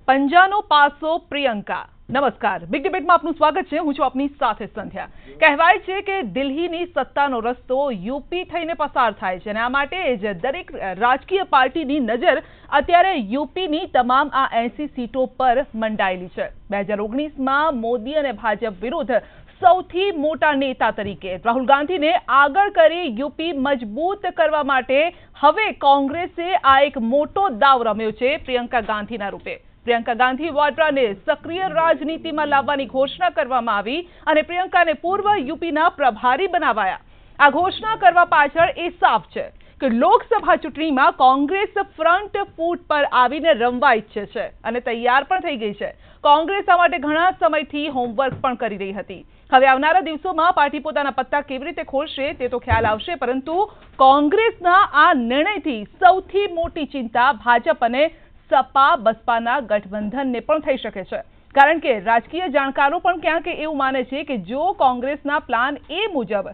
પંજાનો પાસો પ્રિયંકા। નમસ્કાર, બિગ ડિબેટમાં આપનું સ્વાગત છે। હું છું આપની સાથે સંધ્યા। કહેવાય છે કે દિલ્હીની સત્તાનો રસ્તો યુપી થઈને પસાર થાય છે અને આ માટે જ દરેક રાજકીય પાર્ટીની નજર અત્યારે યુપીની તમામ આ 80 સીટો પર મંડાયેલી છે। 2019માં મોદી અને ભાજપ વિરુદ્ધ સૌથી મોટા નેતા તરીકે રાહુલ ગાંધીને આગળ કરી યુપી મજબૂત કરવા માટે હવે કોંગ્રેસે આ એક મોટો દાવ રમ્યો છે પ્રિયંકા ગાંધીના રૂપે। પ્રિયંકા ગાંધી વાડ્રાને સક્રિય રાજનીતિમાં લાવવાની ઘોષણા કરવામાં આવી અને પ્રિયંકાને પૂર્વ યુપીના પ્રભારી બનાવાયા। આ ઘોષણા કરવા પાછળ એ સાફ છે કે લોકસભા ચૂંટણીમાં કોંગ્રેસ ફ્રન્ટ ફૂટ પર આવીને રમવા ઈચ્છે છે અને તૈયાર પણ થઈ ગઈ છે। કોંગ્રેસ આ માટે ઘણા સમયથી હોમવર્ક પણ કરી રહી હતી। હવે આવનારા દિવસોમાં પાર્ટી પોતાના પત્તા કેવી રીતે ખોલશે તે તો ખ્યાલ આવશે, પરંતુ કોંગ્રેસના આ નિર્ણયથી સૌથી મોટી ચિંતા ભાજપ અને સપા બસપાના ગઠબંધનને પણ થઈ શકે છે, કારણ કે રાજકીય જાણકારો પણ ક્યાંક એવું માને છે કે જો કોંગ્રેસના પ્લાન એ મુજબ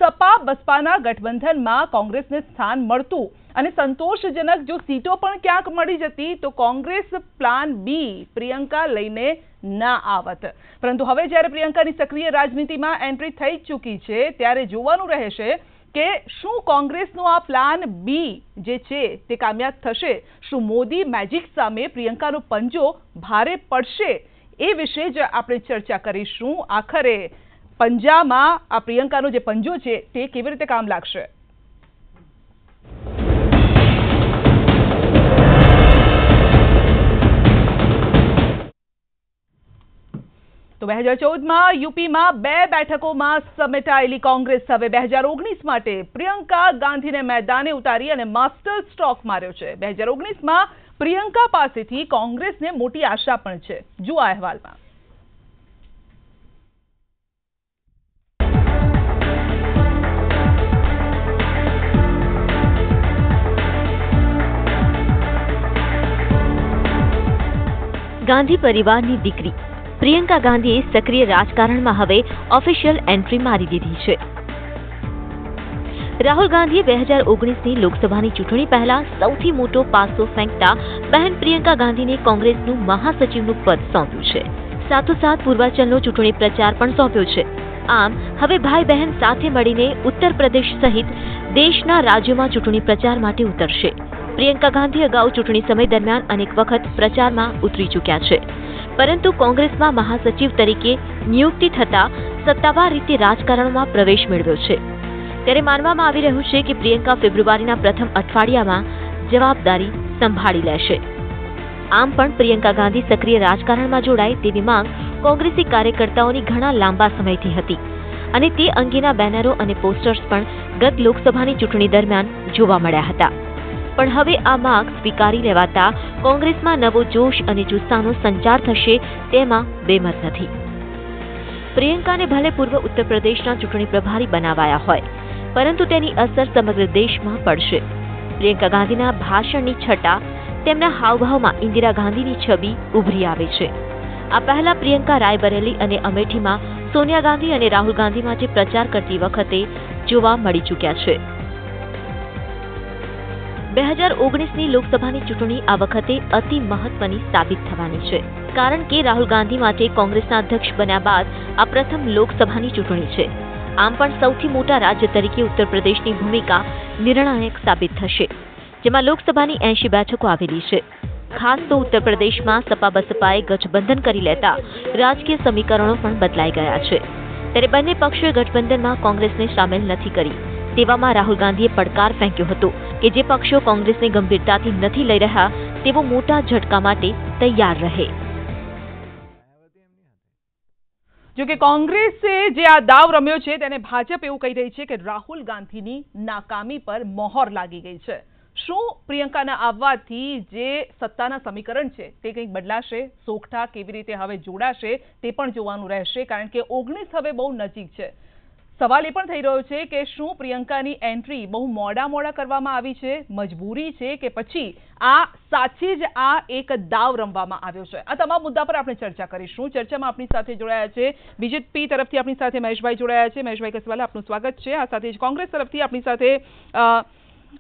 સપા બસપાના ગઠબંધનમાં કોંગ્રેસને સ્થાન મળતું અને સંતોષજનક જો સીટો પણ ક્યાંક મળી જતી તો કોંગ્રેસ પ્લાન બી પ્રિયંકા લઈને ના આવત। પરંતુ હવે જ્યારે પ્રિયંકાની સક્રિય રાજનીતિમાં એન્ટ્રી થઈ ચૂકી છે ત્યારે જોવાનું રહેશે કે શું કોંગ્રેસનો આ પ્લાન બી જે છે તે કામયાબ થશે? શું મોદી મેજિક સામે પ્રિયંકાનો પંજો ભારે પડશે? એ વિશે જ આપણે ચર્ચા કરીશું। આખરે પંજામાં આ પ્રિયંકાનો જે પંજો છે તે કેવી રીતે કામ લાગશે? તો 2014માં યુપીમાં 2 બેઠકોમાં સમેટાયેલી કોંગ્રેસ હવે 2019 માટે પ્રિયંકા ગાંધીને મેદાને ઉતારી અને માસ્ટર સ્ટ્રોક માર્યો છે। 2019માં પ્રિયંકા પાસેથી કોંગ્રેસને મોટી આશા પણ છે। જુઓ આ અહેવાલમાં। ગાંધી પરિવારની દીકરી પ્રિયંકા ગાંધીએ સક્રિય રાજકારણમાં હવે ઓફિશિયલ એન્ટ્રી મારી દીધી છે। રાહુલ ગાંધીએ 2019ની લોકસભાની ચૂંટણી પહેલા સૌથી મોટો પાસો ફેંકતા બહેન પ્રિયંકા ગાંધીને કોંગ્રેસનું મહાસચિવનું પદ સોંપ્યું છે। સાથોસાથ પૂર્વાચલનો ચૂંટણી પ્રચાર પણ સોંપ્યો છે। આમ હવે ભાઈ બહેન સાથે મળીને ઉત્તર પ્રદેશ સહિત દેશના રાજ્યોમાં ચૂંટણી પ્રચાર માટે ઉતરશે। પ્રિયંકા ગાંધી અગાઉ ચૂંટણી સમય દરમિયાન અનેક વખત પ્રચારમાં ઉતરી ચૂક્યા છે, પરંતુ કોંગ્રેસમાં મહાસચિવ તરીકે નિયુક્તિ થતા સત્તાવાર રીતે રાજકારણમાં પ્રવેશ મેળવ્યો છે। ત્યારે માનવામાં આવી રહ્યું છે કે પ્રિયંકા ફેબ્રુઆરીના પ્રથમ અઠવાડિયામાં જવાબદારી સંભાળી લેશે। આમ પણ પ્રિયંકા ગાંધી સક્રિય રાજકારણમાં જોડાય તેવી માંગ કોંગ્રેસી કાર્યકર્તાઓની ઘણા લાંબા સમયથી હતી અને તે અંગેના બેનરો અને પોસ્ટર્સ પણ ગત લોકસભાની ચૂંટણી દરમિયાન જોવા મળ્યા હતા। પણ હવે આ માંગ સ્વીકારી લેવાતા કોંગ્રેસમાં નવો જોશ અને જુસ્સાનો સંચાર થશે તેમાં બેમત નથી। પ્રિયંકાને ભલે પૂર્વ ઉત્તર પ્રદેશના ચૂંટણી પ્રભારી બનાવાયા હોય, પરંતુ તેની અસર સમગ્ર દેશમાં પડશે। પ્રિયંકા ગાંધીના ભાષણની છટા, તેમના હાવભાવમાં ઇન્દિરા ગાંધીની છબી ઉભરી આવે છે। આ પહેલા પ્રિયંકા રાયબરેલી અને અમેઠીમાં સોનિયા ગાંધી અને રાહુલ ગાંધી માટે પ્રચાર કરતી વખતે જોવા મળી ચૂક્યા છે। 2019ની લોકસભાની ચૂંટણી આ વખતે અતિ મહત્વની સાબિત થવાની છે, કારણ કે રાહુલ ગાંધી માટે કોંગ્રેસના અધ્યક્ષ બન્યા બાદ આ પ્રથમ લોકસભાની ચૂંટણી છે। આમ પણ સૌથી મોટા રાજ્ય તરીકે ઉત્તર પ્રદેશની ભૂમિકા નિર્ણાયક સાબિત થશે, જેમાં લોકસભાની 80 બેઠકો આવેલી છે। ખાસ તો ઉત્તર પ્રદેશમાં સપા બસપાએ ગઠબંધન કરી લેતા રાજકીય સમીકરણો પણ બદલાઈ ગયા છે। ત્યારે બંને પક્ષોએ ગઠબંધનમાં કોંગ્રેસને સામેલ નથી કરી। તેવામાં રાહુલ ગાંધીએ પડકાર ફેંક્યો હતો કે જે પક્ષો કોંગ્રેસને ગંભીરતાથી નથી લઈ રહ્યા તેઓ મોટા ઝટકા માટે તૈયાર રહે। જો કે કોંગ્રેસે જે આ દાવ રમ્યો છે તેને ભાજપ એવું કહી રહી છે કે રાહુલ ગાંધીની નાકામી પર મોહર લાગી ગઈ છે। શું પ્રિયંકાના આવવાથી જે સત્તાના સમીકરણ છે તે કંઈક બદલાશે? સોગઠા કેવી રીતે હવે જોડાશે તે પણ જોવાનું રહેશે, કારણ કે 19 હવે બહુ નજીક છે। સવાલ એ પણ થઈ રહ્યો છે કે શું પ્રિયંકાની એન્ટ્રી બહુ મોડા કરવામાં આવી છે, મજબૂરી છે, કે પછી આ સાચી જ આ એક દાવ રમવામાં આવ્યો છે? આ તમામ મુદ્દા પર આપણે ચર્ચા કરીશું। ચર્ચામાં આપણી સાથે જોડાયા છે બીજેપી તરફથી આપણી સાથે મહેશભાઈ જોડાયા છે। મહેશભાઈ કસવાલા, આપનું સ્વાગત છે। આ સાથે જ કોંગ્રેસ તરફથી આપણી સાથે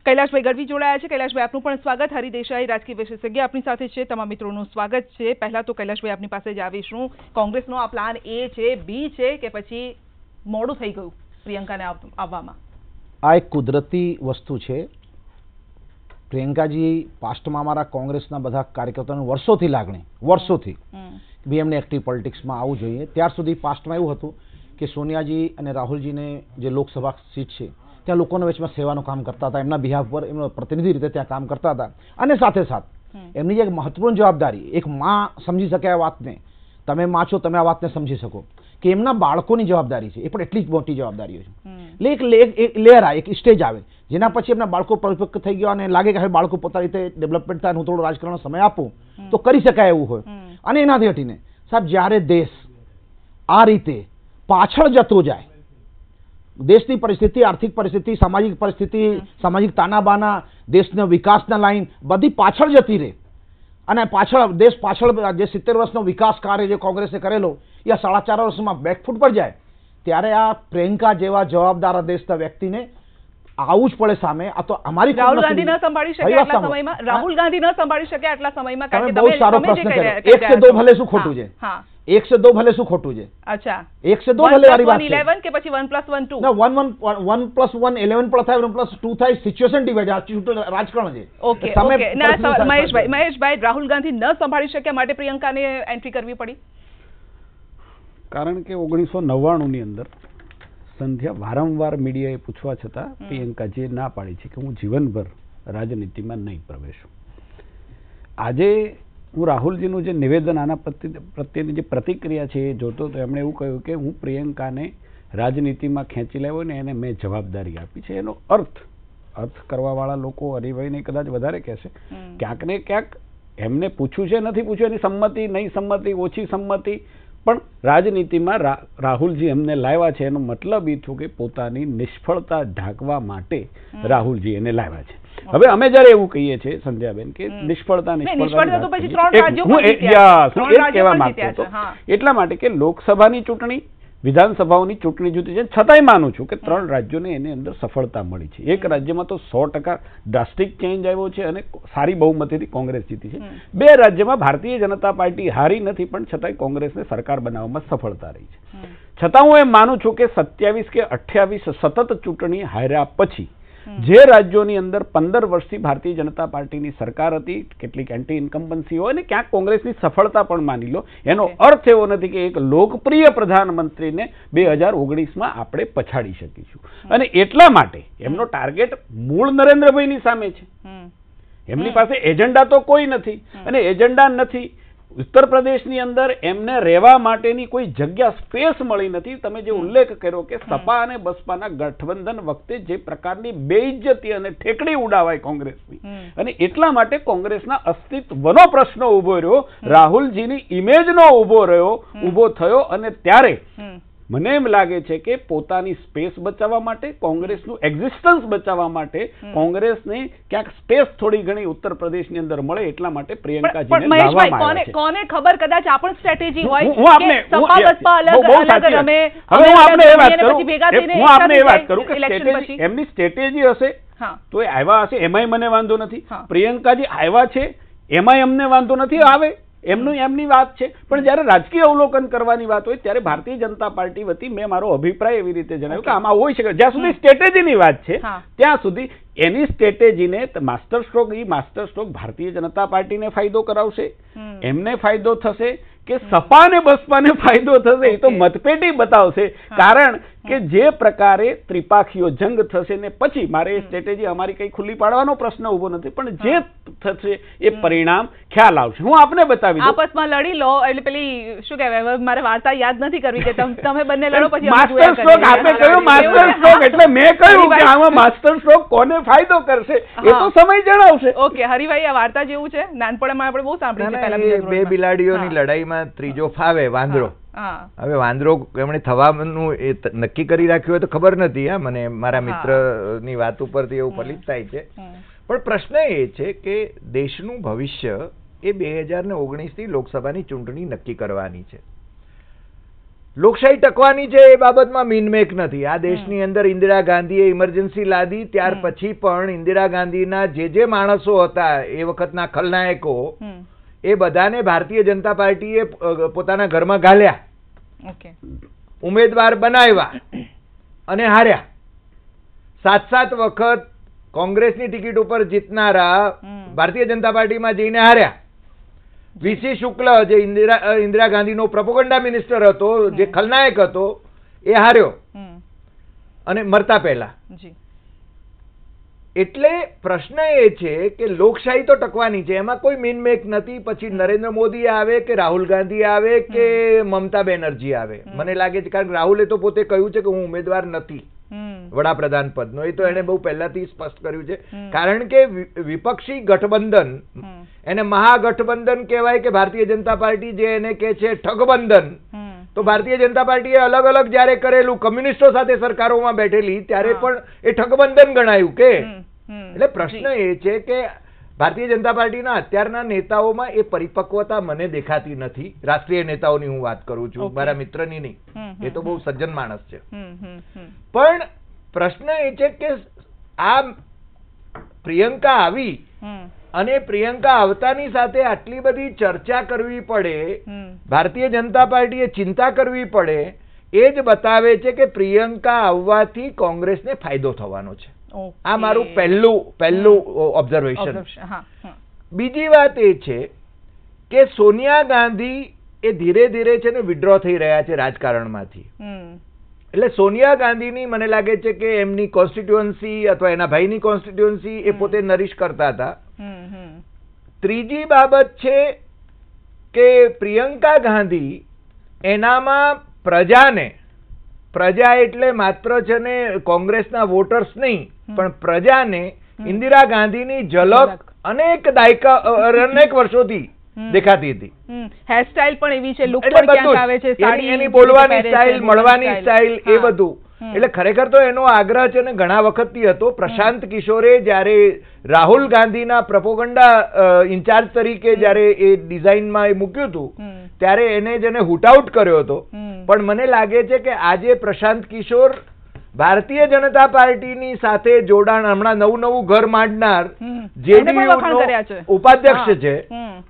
કૈલાશભાઈ ગઢવી જોડાયા છે. કૈલાશભાઈ, આપનું પણ સ્વાગત. હરિ દેસાઈ, રાજકીય વિશેષજ્ઞ, આપણી સાથે છે. તમામ મિત્રોનું સ્વાગત છે. પહેલા તો કૈલાશભાઈ આપની પાસે જ આવીશું. કોંગ્રેસનો આ પ્લાન A છે, B છે કે પછી મોડું થઈ ગયું પ્રિયંકાને આવવામાં? આ એક કુદરતી વસ્તુ છે. પ્રિયંકાજી પાસ્ટમાં અમારા કોંગ્રેસના બધા કાર્યકર્તાઓની વર્ષોથી લાગણી, વર્ષોથી બી એમને એક્ટિવ પોલિટિક્સમાં આવવું જોઈએ. ત્યાર સુધી પાસ્ટમાં એવું હતું કે સોનિયાજી અને રાહુલજીને જે લોકસભા સીટ છે ત્યાં લોકોના વચમાં સેવાનું કામ કરતા હતા, એમના બિહાફ પર એમનો પ્રતિનિધિ રીતે ત્યાં કામ કરતા હતા. અને સાથે સાથ એમની જે મહત્વપૂર્ણ જવાબદારી, એક માં સમજી શકે આ વાતને, તમે માં છો, તમે આ વાતને સમજી શકો કે એમના બાળકોની જવાબદારી છે, એ પણ એટલી જ મોટી જવાબદારીઓ છે. એટલે એક લેયર આવે, એક સ્ટેજ આવે જેના પછી એમના બાળકો પરિપક્વ થઈ ગયા અને લાગે કે હવે બાળકો પોતાની રીતે ડેવલપમેન્ટ થાય, હું થોડો રાજકારણનો સમય આપું તો કરી શકાય એવું હોય. અને એનાથી હટીને સાહેબ જ્યારે દેશ આ રીતે પાછળ જતો જાય, દેશની પરિસ્થિતિ, આર્થિક પરિસ્થિતિ, સામાજિક પરિસ્થિતિ, સામાજિક તાનાબાના, દેશના વિકાસના લાઈન બધી પાછળ જતી રહે અને પાછળ દેશ પાછળ જે 70 વર્ષનો વિકાસ કાર્ય જે કોંગ્રેસે કરેલો એ 4.5 વર્ષમાં બેકફૂટ પર જાય, ત્યારે આ પ્રિયંકા જેવા જવાબદાર દેશના વ્યક્તિને આવું જ પડે સામે. આ તો અમારી રાહુલ ગાંધી ન સંભાળી શકે આટલા સમયમાં, રાહુલ ગાંધી ન સંભાળી શકે આટલા સમયમાં, કારણ કે બહુ સારો પ્રશ્ન કર્યો. 1 से 2 ભલે શું ખોટું છે? હા, 1 से 2 ભલે શું ખોટું છે? અચ્છા, 1 से 2 ભલે વારી વાત છે. 11 કે પછી 1 + 1 2? ના, 1 + 1 11 પણ થાય, 1 + 2 થાય. સિચ્યુએશન ડિવાઇડ, આ રાજકારણ છે. Okay okay. ના મહેશભાઈ, રાહુલ ગાંધી ન સંભાળી શક્યા માટે પ્રિયંકાને એન્ટ્રી કરવી પડી? કારણ કે 1999 ની અંદર સંધ્યા વારંવાર મીડિયાએ પૂછવા છતાં પ્રિયંકાજીએ ના પાડી છે કે હું જીવનભર રાજનીતિમાં નહીં પ્રવેશું. આજે હું રાહુલજીનું જે નિવેદન આના પ્રત્યેની જે પ્રતિક્રિયા છે એ જોતો તો એમણે એવું કહ્યું કે હું પ્રિયંકાને રાજનીતિમાં ખેંચી લાવ્યો ને એને મેં જવાબદારી આપી છે. એનો અર્થ કરવાવાળા લોકો હરિભાઈને કદાચ વધારે કહેશે, ક્યાંક ને ક્યાંક એમને પૂછ્યું છે નથી પૂછ્યું, એની સંમતિ, નહીં સંમતિ, ઓછી સંમતિ, પણ રાજનીતિમાં રાહુલજી એમને લાવ્યા છે. એનો મતલબ એ થયો કે પોતાની નિષ્ફળતા ઢાંકવા માટે રાહુલજી એને લાવ્યા છે. હવે અમે જયારે એવું કહીએ છીએ સંધ્યાબેન કે નિષ્ફળતા કહેવા માંગતો હતો એટલા માટે કે લોકસભાની ચૂંટણી, વિધાનસભાઓની ચૂંટણી જુદી છે, છતાંય માનું છું કે 3 રાજ્યોને એની અંદર સફળતા મળી છે. એક રાજ્યમાં તો 100% ડ્રાસ્ટિક ચેન્જ આવ્યો છે અને સારી બહુમતીથી કોંગ્રેસ જીતી છે. 2 રાજ્યમાં ભારતીય જનતા પાર્ટી હારી નથી, પણ છતાંય કોંગ્રેસને સરકાર બનાવવામાં સફળતા રહી છે. છતાં હું એમ માનું છું કે 27 કે 28 સતત ચૂંટણી હાર્યા પછી જે રાજ્યોની અંદર 15 વર્ષથી ભારતીય જનતા પાર્ટીની સરકાર હતી, કેટલીક એન્ટી ઇન્કમ્બન્સી હોય ને ક્યાંક કોંગ્રેસની સફળતા પણ માની લો, એનો અર્થ એવો નથી કે એક લોકપ્રિય પ્રધાનમંત્રીને 2019માં આપણે પછાડી શકીશું. અને એટલા માટે એમનો ટાર્ગેટ મૂળ નરેન્દ્રભાઈની સામે છે. એમની પાસે એજન્ડા તો કોઈ નથી, અને એજન્ડા નથી. ઉત્તર પ્રદેશની અંદર એમને રહેવા માટેની કોઈ જગ્યા, સ્પેસ મળી નથી. તમે જે ઉલ્લેખ કર્યો કે સપા અને બસપાના ગઠબંધન વખતે જે પ્રકારની બેઇજ્જતી અને ઠેકડી ઉડાવાય કોંગ્રેસની, અને એટલા માટે કોંગ્રેસના અસ્તિત્વનો પ્રશ્ન ઉભો રહ્યો, રાહુલજીની ઇમેજનો ઉભો થયો. અને ત્યારે મને એમ લાગે છે કે પોતાની સ્પેસ બચાવવા માટે, કોંગ્રેસનું એક્ઝિસ્ટન્સ બચાવવા માટે, કોંગ્રેસને ક્યાંક સ્પેસ થોડી ઘણી ઉત્તર પ્રદેશની અંદર મળે એટલા માટે પ્રિયંકાજીને લાવવામાં આવ્યા છે. કોને ખબર, કદાચ આ પણ સ્ટ્રેટેજી હોય. હું આપને એ વાત કરું કે એમની સ્ટ્રેટેજી હશે તો એ આવ્યા હશે, એમાંય મને વાંધો નથી. પ્રિયંકાજી આવ્યા છે એમાંય અમને વાંધો નથી, આવે એમની વાત છે. પણ જયારે રાજકીય અવલોકન કરવાની વાત હોય ત્યારે ભારતીય જનતા પાર્ટી વતી મેં મારો અભિપ્રાય એવી રીતે જણાવ્યો કે આમાં હોઈ શકે, જ્યાં સુધી સ્ટ્રેટેજીની વાત છે ત્યાં સુધી એની સ્ટ્રેટેજીને માસ્ટર સ્ટ્રોક ભારતીય જનતા પાર્ટીને ફાયદો કરાવશે, એમને ફાયદો થશે કે સપા ને બસપાને ફાયદો થશે એ તો મતપેટી બતાવશે. કારણ કે જે પ્રકારે ત્રિપાખીયો જંગ થશે ને પછી મારે સ્ટ્રેટેજી અમારી કઈ ખુલ્લી પાડવાનો પ્રશ્ન ઉભો નથી, પણ જે થશે એ પરિણામ ખ્યાલ આવશે. હું આપને બતાવી દઉં. આપસમાં લડી લો એટલે પેલી શું કહેવાય, મારે વાર્તા યાદ નથી કરવી કે તમે બંને લડો પછી માસ્ટર સ્ટ્રોક આપે કહ્યું, માસ્ટર સ્ટ્રોક એટલે મેં કહ્યું કે આમાં માસ્ટર સ્ટ્રોક કોને ફાયદો કરશે એ તો સમય જણાવશે. ઓકે હરિભાઈ, આ વાર્તા જેવું છે, નાનપણમાં આપણે બહુ સાંભળી છે. પહેલા 2 બિલાડીઓની લડાઈમાં ત્રીજો ફાવે વાંદરો. હવે વાંદરો એમણે થવાનું એ નક્કી કરી રાખ્યું હોય તો ખબર નથી. મને મારા મિત્રની વાત ઉપરથી એવું ફલિત થાય છે. પણ પ્રશ્ન એ છે કે દેશનું ભવિષ્ય એ 2019ની લોકસભાની ચૂંટણી નક્કી કરવાની છે. લોકશાહી ટકવાની છે એ બાબતમાં મીનમેક નથી. આ દેશની અંદર ઇન્દિરા ગાંધીએ ઇમરજન્સી લાદી, ત્યાર પછી પણ ઇન્દિરા ગાંધીના જે માણસો હતા એ વખતના ખલનાયકો, એ બધાને ભારતીય જનતા પાર્ટીએ પોતાના ઘરમાં ઘાલ્યા, ઉમેદવાર બનાવ્યા અને હાર્યા. 7 વખત કોંગ્રેસની ટિકિટ ઉપર જીતનારા ભારતીય જનતા પાર્ટીમાં જઈને હાર્યા. વીસી શુક્લ જે ઇન્દિરા ગાંધીનો પ્રોપેગેન્ડા મિનિસ્ટર હતો, જે ખલનાયક હતો, એ હાર્યો અને મરતા પહેલા. એટલે પ્રશ્ન એ છે કે લોકશાહી તો ટકવાની છે, એમાં કોઈ મીનમેક નથી. પછી નરેન્દ્ર મોદી આવે કે રાહુલ ગાંધી આવે કે મમતા બેનર્જી આવે, મને લાગે છે, કારણ કે રાહુલે તો પોતે કહ્યું છે કે હું ઉમેદવાર નથી વડાપ્રધાન પદનો. એ તો એને બહુ પહેલાથી સ્પષ્ટ કર્યું છે, કારણ કે વિપક્ષી ગઠબંધન, એને મહાગઠબંધન કહેવાય કે ભારતીય જનતા પાર્ટી જે એને કહે છે ઠગબંધન, તો ભારતીય જનતા પાર્ટીએ અલગ અલગ જયારે કરેલું, કમ્યુનિસ્ટો સાથે સરકારોમાં બેઠેલી, ત્યારે પણ એ ઠગબંધન ગણાયું કે. એટલે પ્રશ્ન એ છે કે ભારતીય જનતા પાર્ટીના અત્યારના નેતાઓમાં એ પરિપક્વતા મને દેખાતી નથી. રાષ્ટ્રીય નેતાઓની હું વાત કરું છું, મારા મિત્રની નહીં, એ તો બહુ સજ્જન માણસ છે. પણ પ્રશ્ન એ છે કે આ પ્રિયંકા આવી અને પ્રિયંકા આવતાની સાથે આટલી બધી ચર્ચા કરવી પડે, ભારતીય જનતા પાર્ટીએ ચિંતા કરવી પડે, એ જ બતાવે છે કે પ્રિયંકા આવવાથી કોંગ્રેસને ફાયદો થવાનો છે. આ મારું પહેલું ઓબ્ઝર્વેશન. બીજી વાત એ છે કે સોનિયા ગાંધી એ ધીરે ધીરે છે ને વિડ્રો થઈ રહ્યા છે રાજકારણમાંથી. એટલે સોનિયા ગાંધીની મને લાગે છે કે એમની કોન્સ્ટિટ્યુઅન્સી અથવા એના ભાઈની કોન્સ્ટિટ્યુઅન્સી એ પોતે નરીશ કરતા હતા. ત્રીજી બાબત છે કે પ્રિયંકા ગાંધી એનામાં પ્રજા એટલે માત્ર છે ને કોંગ્રેસના વોટર્સ નહીં, પણ પ્રજાને ઇન્દિરા ગાંધીની ઝલક અનેક વર્ષોથી દેખાતી હતી. હેરસ્ટાઇલ પણ એવી છે, લુક પણ ક્યાંક આવે છે, એની બોલવાની સ્ટાઇલ, મળવાની સ્ટાઇલ, એ બધું. એટલે ખરેખર તો એનો આગ્રહ છે ને ઘણા વખતથી હતો. પ્રશાંત કિશોરે જયારે રાહુલ ગાંધીના પ્રોપેગેન્ડા ઇન્ચાર્જ તરીકે જયારે એ ડિઝાઇનમાં એ મૂક્યું હતું, ત્યારે એને જેને હુટઆઉટ કર્યો હતો. પણ મને લાગે છે કે આજે પ્રશાંત કિશોર ભારતીય જનતા પાર્ટીની સાથે જોડાણ, હમણાં નવું ઘર માંડનાર જેડીયુનો ઉપાધ્યક્ષ છે,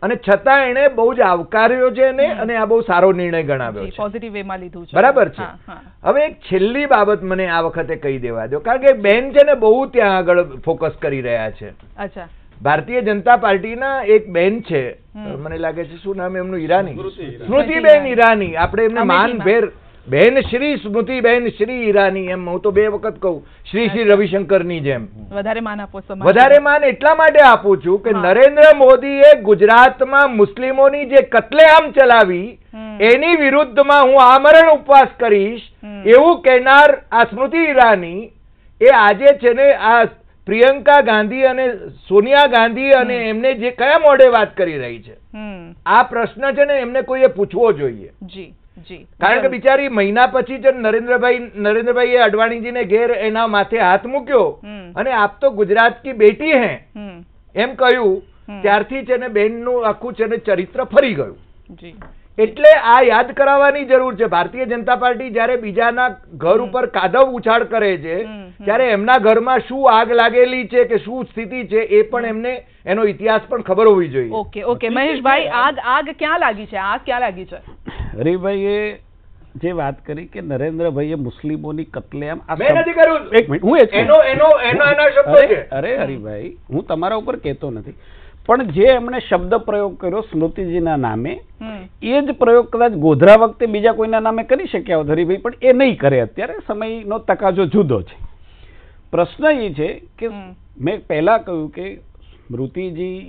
અને છતાં એને બહુ જ આવકાર્યો છે અને આ બહુ સારો નિર્ણય ગણાવ્યો છે, પોઝિટિવ વેમાં લીધું છે. બરાબર છે. હવે એક છેલ્લી બાબત મને આ વખતે કહી દેવા દો, કારણ કે બેન છે ને બહુ ત્યાં આગળ ફોકસ કરી રહ્યા છે. ભારતીય જનતા પાર્ટીના એક બેન છે, મને લાગે છે શું નામ એમનું, ઈરાની, સ્મૃતિબેન ઈરાની. આપણે એમને માનભેર બેન શ્રી સ્મૃતિબેન શ્રી ઈરાની, એમ હું તો 2 વખત કહું, શ્રી રવિશંકરની જેમ વધારે માન આપો. વધારે માન એટલા માટે આપું છું કે નરેન્દ્ર મોદીએ ગુજરાતમાં મુસ્લિમોની જે કતલેઆમ ચલાવી એની વિરુદ્ધમાં હું આમરણ ઉપવાસ કરીશ એવું કહેનાર આ સ્મૃતિ ઈરાની, એ આજે છે ને આ પ્રિયંકા ગાંધી અને સોનિયા ગાંધી અને એમને જે કયા મોઢે વાત કરી રહી છે, આ પ્રશ્ન છે ને એમને કોઈએ પૂછવો જોઈએ. કારણ કે બિચારી મહિના પછી જ નરેન્દ્રભાઈએ અડવાણીજીને ઘેર એના માથે હાથ મૂક્યો અને આપ તો ગુજરાત કી બેટી હે એમ કહ્યું, ત્યારથી છે ને બેનનું આખું છે ને ચરિત્ર ફરી ગયું. એટલે આ યાદ કરાવવાની જરૂર છે. ભારતીય જનતા પાર્ટી જયારે બીજાના ઘર ઉપર કાદવ ઉછાળ કરે છે, ત્યારે એમના ઘરમાં શું આગ લાગેલી છે કે શું સ્થિતિ છે એ પણ એમને એનો ઇતિહાસ પણ ખબર હોવી જોઈએ. ઓકે મહેશભાઈ, આગ ક્યાં લાગી છે? આગ ક્યાં લાગી છે? હરિભાઈએ જે વાત કરી કે નરેન્દ્રભાઈએ મુસ્લિમોની કતલેઆમ, મેં નથી કર્યું. એક મિનિટ, હું એનો શબ્દ છે. અરે હરિભાઈ, હું તમારા ઉપર કહેતો નથી, પણ જે એમણે શબ્દ પ્રયોગ કર્યો સ્મૃતિજીના નામે, એ જ પ્રયોગ કદાચ ગોધરા વખતે બીજા કોઈના નામે કરી શક્યા હોત હરિભાઈ, પણ એ નહીં કરે. અત્યારે સમયનો તકાજો જુદો છે. પ્રશ્ન એ છે કે મેં પહેલા કહ્યું કે સ્મૃતિજી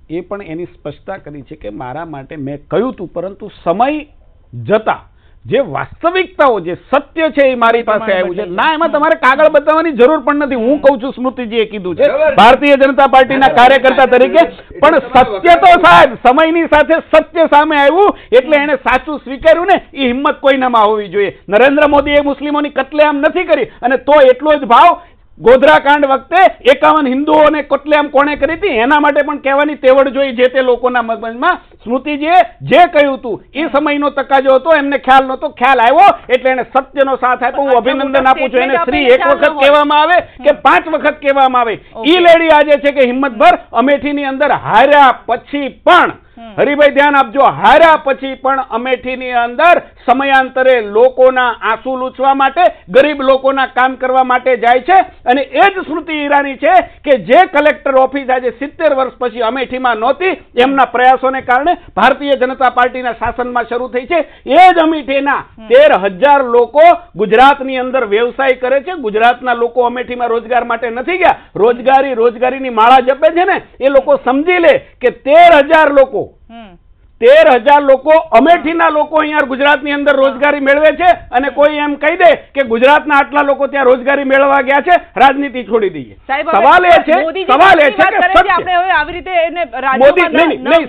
એ પણ એની સ્પષ્ટતા કરી છે કે મારા માટે મેં કહ્યું હતું, પરંતુ સમય જતા જે વાસ્તવિકતાઓ, જે સત્ય છે એ મારી પાસે આવ્યું છે. ના, એમાં તમારે કાગળ બતાવવાની જરૂર પણ નથી. હું કહું છું સ્મૃતિજીએ કીધું છે ભારતીય જનતા પાર્ટીના કાર્યકર્તા તરીકે, પણ સત્ય તો સાહેબ સમયની સાથે સત્ય સામે આવ્યું એટલે એને સાચું સ્વીકાર્યું ને, એ હિંમત કોઈનામાં હોવી જોઈએ. નરેન્દ્ર મોદીએ મુસ્લિમોની કતલેઆમ નથી કરી, અને તો એટલો જ ભાવ ગોધરા કાંડ વખતે 51 હિન્દુઓને કતલેઆમ કોણે કરી હતી એના માટે પણ કહેવાની તેવડ જોઈ જે તે લોકોના મગજમાં. સ્મૃતિજીએ જે કહ્યું હતું એ સમયનો તકાજો હતો, એમને ખ્યાલ નહોતો, ખ્યાલ આવ્યો એટલે એને સત્યનો સાથ આપ્યો. હું અભિનંદન આપું છું એને. શ્રી 1 વખત કહેવામાં આવે કે 5 વખત કહેવામાં આવે, ઈ લેડી આજે છે કે હિંમતભર અમેઠીની અંદર હાર્યા પછી પણ, હરિભાઈ ધ્યાન આપજો, હાર્યા પછી પણ અમેઠીની અંદર સમયાંતરે લોકોના આંસુ લૂછવા માટે, ગરીબ લોકોના કામ કરવા માટે જાય છે. અને એ જ સ્મૃતિ ઈરાની છે કે જે કલેક્ટર ઓફિસ આજે 70 વર્ષ પછી અમેઠીમાં નહોતી, એમના પ્રયાસોને કારણે ભારતીય જનતા પાર્ટીના શાસનમાં શરૂ થઈ છે. એ જ અમેઠીના 13,000 લોકો ગુજરાતની અંદર વ્યવસાય કરે છે. ગુજરાતના લોકો અમેઠીમાં રોજગાર માટે નથી ગયા, રોજગારીની માળા જપે છે ને એ લોકો સમજી લે કે 13,000 લોકો 13,000 લોકો અમેઠીના લોકો અહીંયા ગુજરાતની અંદર રોજગારી મેળવે છે. અને કોઈ એમ કહી દે કે ગુજરાતના આટલા લોકો ત્યાં રોજગારી મેળવવા ગયા છે, રાજનીતિ છોડી દઈએ. સવાલ એ છે કે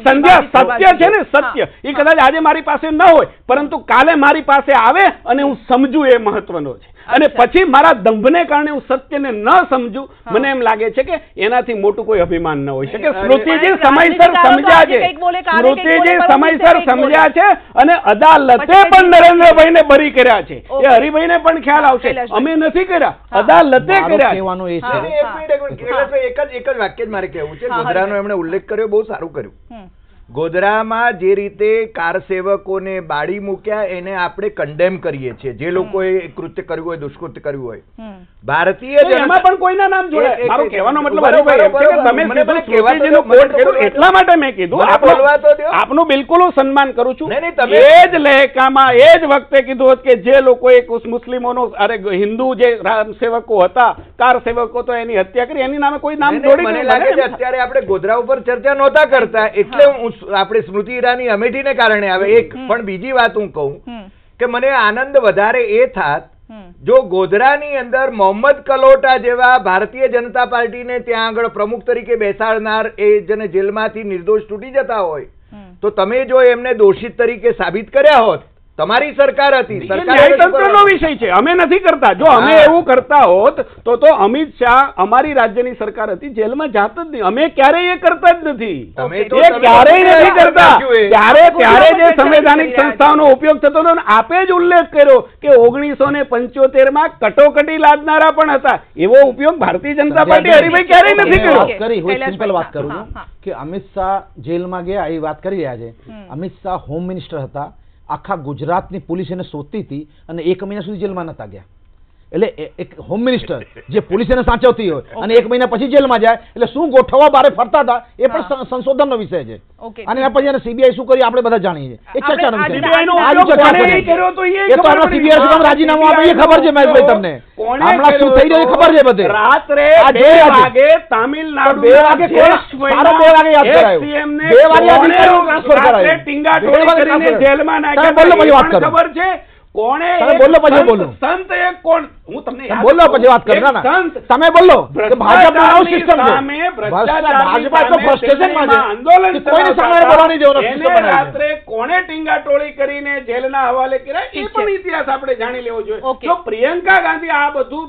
સંધ્યા સત્ય છે ને, સત્ય એ કદાચ આજે મારી પાસે ન હોય પરંતુ કાલે મારી પાસે આવે અને હું સમજું એ મહત્વનો છે. અને પછી મારા દંભને કારણે હું સત્યને ન સમજું, મને એમ લાગે છે કે એનાથી મોટું કોઈ અભિમાન ન હોઈ શકે. સ્મૃતિજી સમયસર સમજ્યા છે, સ્મૃતિજી સમયસર સમજ્યા છે અને અદાલતે પણ નરેન્દ્રભાઈને બરી કર્યા છે. એ હરિભાઈને પણ ખ્યાલ આવશે, અમે નથી કર્યા, અદાલતે કર્યા. કહેવાનું એ છે એક જ વાક્ય જ મારે કહેવું છે. ગોધરાનો એમણે ઉલ્લેખ કર્યો, બહુ સારું કર્યું. ગોધરામાં જે રીતે કાર સેવકોને બાળી મૂક્યા એને આપણે કન્ડેમ કરીએ છીએ, જે લોકોએ કૃત્ય કર્યું હોય, દુષ્કૃત્ય કર્યું હોય. ભારતીય એમાં પણ કોઈના નામ જોડાય. મારો કહેવાનો મતલબ એટલા માટે મેં કીધું આપનું બિલકુલ હું સન્માન કરું છું. એ જ લહેકામાં એ જ વખતે કીધું હોત કે જે લોકોએ મુસ્લિમોનો હિન્દુ જે સેવકો હતા, કાર સેવકો, તો એની હત્યા કરી, એની નામે કોઈ નામ જોડી. મને લાગે છે અત્યારે આપણે ગોધરા ઉપર ચર્ચા નહોતા કરતા એટલે આપણે સ્મૃતિ ઈરાની અમેઠીને કારણે આવે. એક પણ બીજી વાત હું કહું કે મને આનંદ વધારે એ થાત જો ગોધરાની અંદર મોહમ્મદ કલોટા જેવા ભારતીય જનતા પાર્ટીને ત્યાં આગળ પ્રમુખ તરીકે બેસાડનાર એ જેને જેલમાંથી નિર્દોષ છૂટી જતા હોય તો તમે જો એમને દોષિત તરીકે સાબિત કર્યા હોત, તમારી સરકાર હતી, ન્યાયતંત્રનો વિષય છે, અમે નથી કરતા. જો અમે એવું કરતા હોત તો અમિત શાહ અમારી રાજ્યની સરકાર હતી, જેલમાં જાત જ નહીં. અમે ક્યારેય એ કરતા જ નથી, ક્યારેય નથી કરતા. ત્યારે જે સંવૈધાનિક સંસ્થાઓનો ઉપયોગ થતો હતો, આપે જ ઉલ્લેખ કર્યો કે 1975 કટોકટી લાદનારા પણ હતા. એવો ઉપયોગ ભારતીય જનતા પાર્ટી હરિભાઈ ક્યારેય નથી કર્યો. સિમ્પલ વાત કરું છું કે અમિત શાહ જેલમાં ગયા એ વાત કરી રહ્યા છે. અમિત શાહ હોમ મિનિસ્ટર હતા, આખા ગુજરાતની પોલીસ એને શોધતી હતી અને 1 મહિના સુધી જેલમાં નતા ગયા. એટલે એક હોમ મિનિસ્ટર જે પોલીસ એને સાચવતી હોય અને 1 મહિના પછી જેલમાં જાય એટલે શું ગોઠવવા બારે ફરતા હતા એ પણ સંશોધનનો વિષય છે. અને એના પછી સીબીઆઈ શું કર્યું આપણે બધા જાણીએ છીએ. એક ચર્ચાનો વિષય રાજીનામું આપે એ ખબર છે મહેશભાઈ તમને, હમણાં શું થઈ રહ્યું ખબર છે બધે. રાત્રે 2 વાગે તામિલનાડુ 2 વાગે યાદ કરાયું, 2 વાગે ટ્રાન્સફર કરાયું, ટીંગા ટોળી કરીને જેલમાં નાખ્યા. બોલો પછી વાત કરો, ખબર છે કોણે બોલો પછી બોલો સંત એક કોણ, હું તમને બોલો પછી વાત કરો. ના તમે બોલો કે ભાજપનો આવો સિસ્ટમ છે, ભાજપા તો ફ્રસ્ટ્રેશનમાં છે, આંદોલન કોઈને સામે બોલવાની દેવાનો સિસ્ટમ બનાવી. રાત્રે કોણે ટીંગા ટોળી કરીને જેલના હવાલે કર્યા એ પણ ઇતિહાસ આપણે જાણી લેવો જોઈએ. જો પ્રિયંકા ગાંધી આ બધું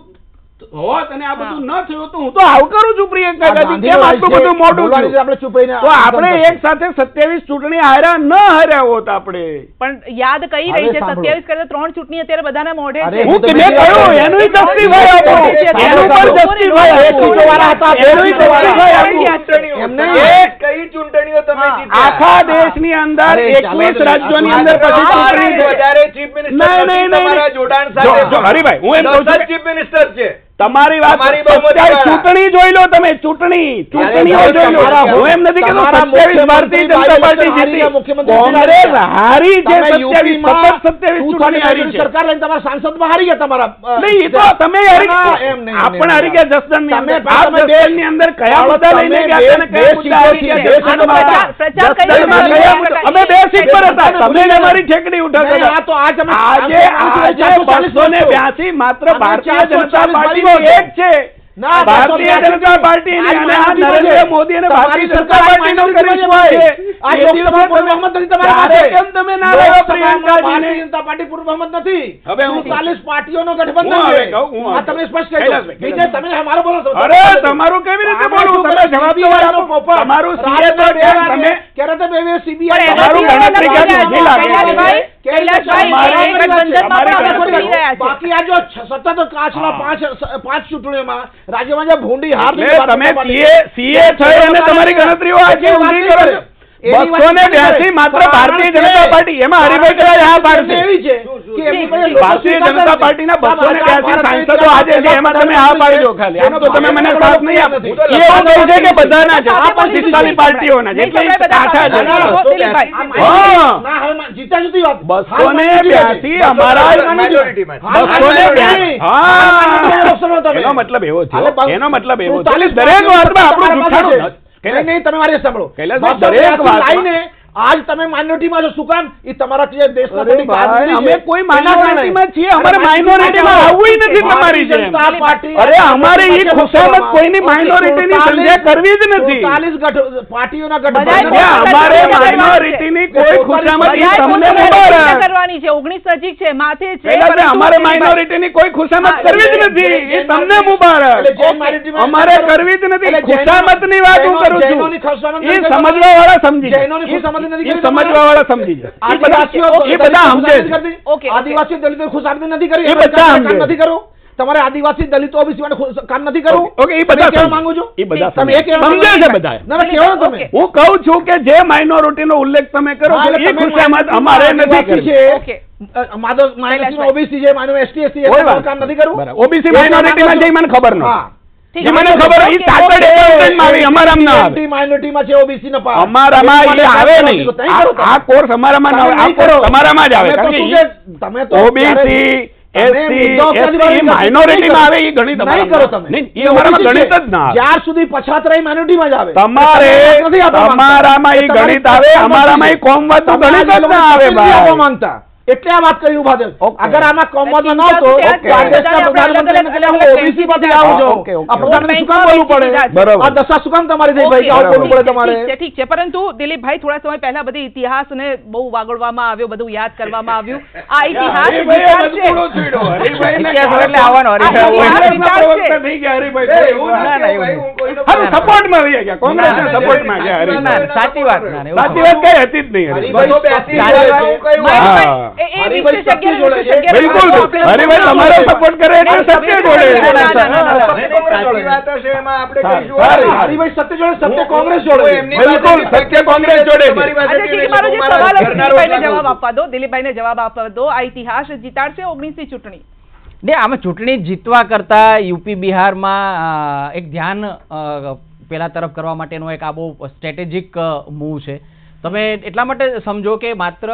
હોત અને આ બધું ન થયું તો હું તો આવકારું છું પ્રિયંકા ગાંધી, કેમ આટલું બધું મોટું આપણે ચૂપ રહીને તો આપણે એક સાથે 27 ચૂંટણી હાર્યા ન હાર્યા હોત આપણે. પણ યાદ કઈ રહી છે 27 કરતા 3 ચૂંટણી અત્યારે બધાના મોઢે છે. હું તમે કહ્યું એનું જસ્ટિફાઈ આપો, એનું પણ જસ્ટિફાઈ આપો. વાળા હતા એનું જસ્ટિફાઈ આપો. એમને કઈ ચૂંટણીઓ તમે જીત્યા આખા દેશની અંદર 21 રાજ્યોની અંદર પછી ચૂંટણી વધારે ચીફ મિનિસ્ટર તમારા જોડાણ સાથે. હરિભાઈ હું એમ કહું છું ચીફ મિનિસ્ટર છે તમારી વાત, ચૂંટણી જોઈ લો તમે, ચૂંટણીઓ જોઈ લો. હું એમ નથી કહેતો 27 ભારતીય જનતા પાર્ટી જીતી, કોંગ્રેસ હારી છે 27 ચૂંટણી હારી છે. સરકાર લઈને તમારા સાંસદમાં હારી ગયા તમારા. નહીં એ તો તમે આપણે હારી ગયા જસદણ ની અંદર. આ જસદણની અંદર કયા મુદ્દા લઈને ગયા અને કયા મુદ્દા હારી ગયા? અમે 2 સીટ પર હતા, તમે અમારી ઠેકડી ઉઠાવતા. આજે 282 માત્ર ભારતીય જનતા પાર્ટી એક છે. ભારતીય જનતા પાર્ટી નરેન્દ્ર મોદી અને ભારતીય જનતા પાર્ટીનો કેમ તમે ના રહ્યો પ્રિયંકાજીને? જનતા પાર્ટી પૂર્વ બહુમત નથી. હવે હું 40 પાર્ટીઓનો ગઠબંધન છે. આ તમે સ્પષ્ટ કહી દો. વિજય તમે અમારો બોલો છો. અરે તમારું કેવી રીતે બોલવું? તમે જવાબ તો આપો. તમારું સીએ તો તમે ક્યારે તો બે સીબીઆઈ તમારું ગણતરી ક્યાં લાગે? બાકી આ જો સતત કાચના પાંચ ચૂંટણીઓમાં રાજ્યમાં જે ભૂંડી હાર તમે સીએ થઈ અને તમારી ગણતરીઓ આજે ઊંધી કરો છો. 282 માત્ર ભારતીય જનતા પાર્ટી, એમાં હરિભાઈ કદાચ હા પાડશે. એવી છે કે ભારતીય જનતા પાર્ટીના 282 સાંસદો આજે છે, એમાં તમે હા પાડજો ખાલી. આનો તો તમે મને સાથ નહીં આપો. એ એવું કહ્યું છે કે બધાના છે, આ પણ 45 પાર્ટીઓના છે, એટલે કાઠા છે. જીતા જુદી વાત. 282 અમારા એનો મતલબ એવો થયો, એનો મતલબ એવો થયો દરેક વાતમાં આપણું જૂઠાણું. નહીં તમે મારી સાંભળો. દરેક વાત આજ તમે માઇનોરિટીમાં છો, શું કામ? એ તમારા દેશના અમે કોઈ માઇનોરિટીમાં છીએ, અમારે માઇનોરિટીમાં આવવું નથી તમારી જેમ. અરે અમારે એ ખુશામત કોઈની માઇનોરિટીની સંજ્ઞા કરવી જ નથી. 40 પાર્ટીઓના ગઠબંધન અમારે માઇનોરિટીની કોઈ ખુશામત તમને મુબારક કરવાની છે. 19 નજીક છે, માથે છે. અમારે માઇનોરિટીની કોઈ ખુશામત કરવી જ નથી. એ તમને મુબારક. અમારે કરવી જ નથી. ખુશામતની વાત હું કરું છું. એ સમજવા વાળા સમજી જાય. સમજવા વાળા સમજી જાય. એ બધા સમજે. આદિવાસી દલિતો ખુશામત નથી કરી, એ બધા નથી કરો. તમારે આદિવાસી દલિતો ઓબીસી માટે કામ નથી કરવું. ઓકે, એ બધા કહેવા માંગુ છું. એ બધા તમે એ સમજે છે બધા. ના કેવો તમે. હું કહું છું કે જે માઇનોરિટીનો ઉલ્લેખ તમે કરો છો એ ખુશામત અમારે નથી કરવી. ઓકે, માઇનોરિટી ઓબીસી છે, માઇનોરિટી એસટી એસસી કામ નથી કરવું. ઓબીસી માઇનોરિટીમાં જઈ મને ખબર નથી. મને ખબર ઈ ચાર્ટર્ડ એકાઉન્ટન્ટ માં આવે, અમારામાં ના આવે. માઇનોરિટીમાં છે ઓબીસી ના પાસ. અમારામાં ઈ આવે નહીં. આ કોર્સ અમારામાં ના આવે. આ કોર્સ તમારામાં જ આવે. કારણ કે તમે તો ઓબીસી એસસી એસટી માઇનોરિટીમાં આવે. ઈ ગણિત નહીં કરો તમે. નહીં, ઈ અમારામાં ગણિત જ ના આવે. જ્યાર સુધી પછાત રહી માઇનોરિટીમાં જ આવે. તમારામાં ઈ ગણિત આવે, અમારામાં ઈ કોમવાદ ગણિત જ ના આવે ભાઈ. માંગતા એટલે આ વાત કરી ઉભા થયો. અગર આમાં કોમવાદમાં ન આવતો આ દેશના પ્રધાનમંત્રીને કહે હું ઓબીસી માંથી આવું છું. આ પ્રધાનમંત્રી શું કામ બોલવું પડે? બરાબર. આ દશા શું કામ તમારી થઈ ભાઈ? આવું બોલવું પડે તમારે. ઠીક છે, પરંતુ દિલીપભાઈ થોડા સમય પહેલા બધી ઇતિહાસને બહુ વાગોળવામાં આવ્યો, બધું યાદ કરવામાં આવ્યું. આ ઇતિહાસ સપોર્ટમાં રહી ગયા, કોંગ્રેસના સપોર્ટમાં ગયા. સાચી વાત કઈ હતી જ નહીં. બિલકુલ હરિભાઈ તમારો સપોર્ટ કરે એટલે સત્ય જોડે. હરિભાઈ સત્ય જોડે, સત્ય કોંગ્રેસ જોડે. બિલકુલ સત્ય કોંગ્રેસ જોડે. જવાબ આપવા દો, દિલીપભાઈને જવાબ આપવા દો. આ ઇતિહાસ જીતાડશે 19ની ચૂંટણી? આમાં ચૂંટણી જીતવા કરતા યુપી બિહારમાં એક ધ્યાન પેલા તરફ કરવા માટેનો એક આ બહુ સ્ટ્રેટેજિક મૂવ છે. તમે એટલા માટે સમજો કે માત્ર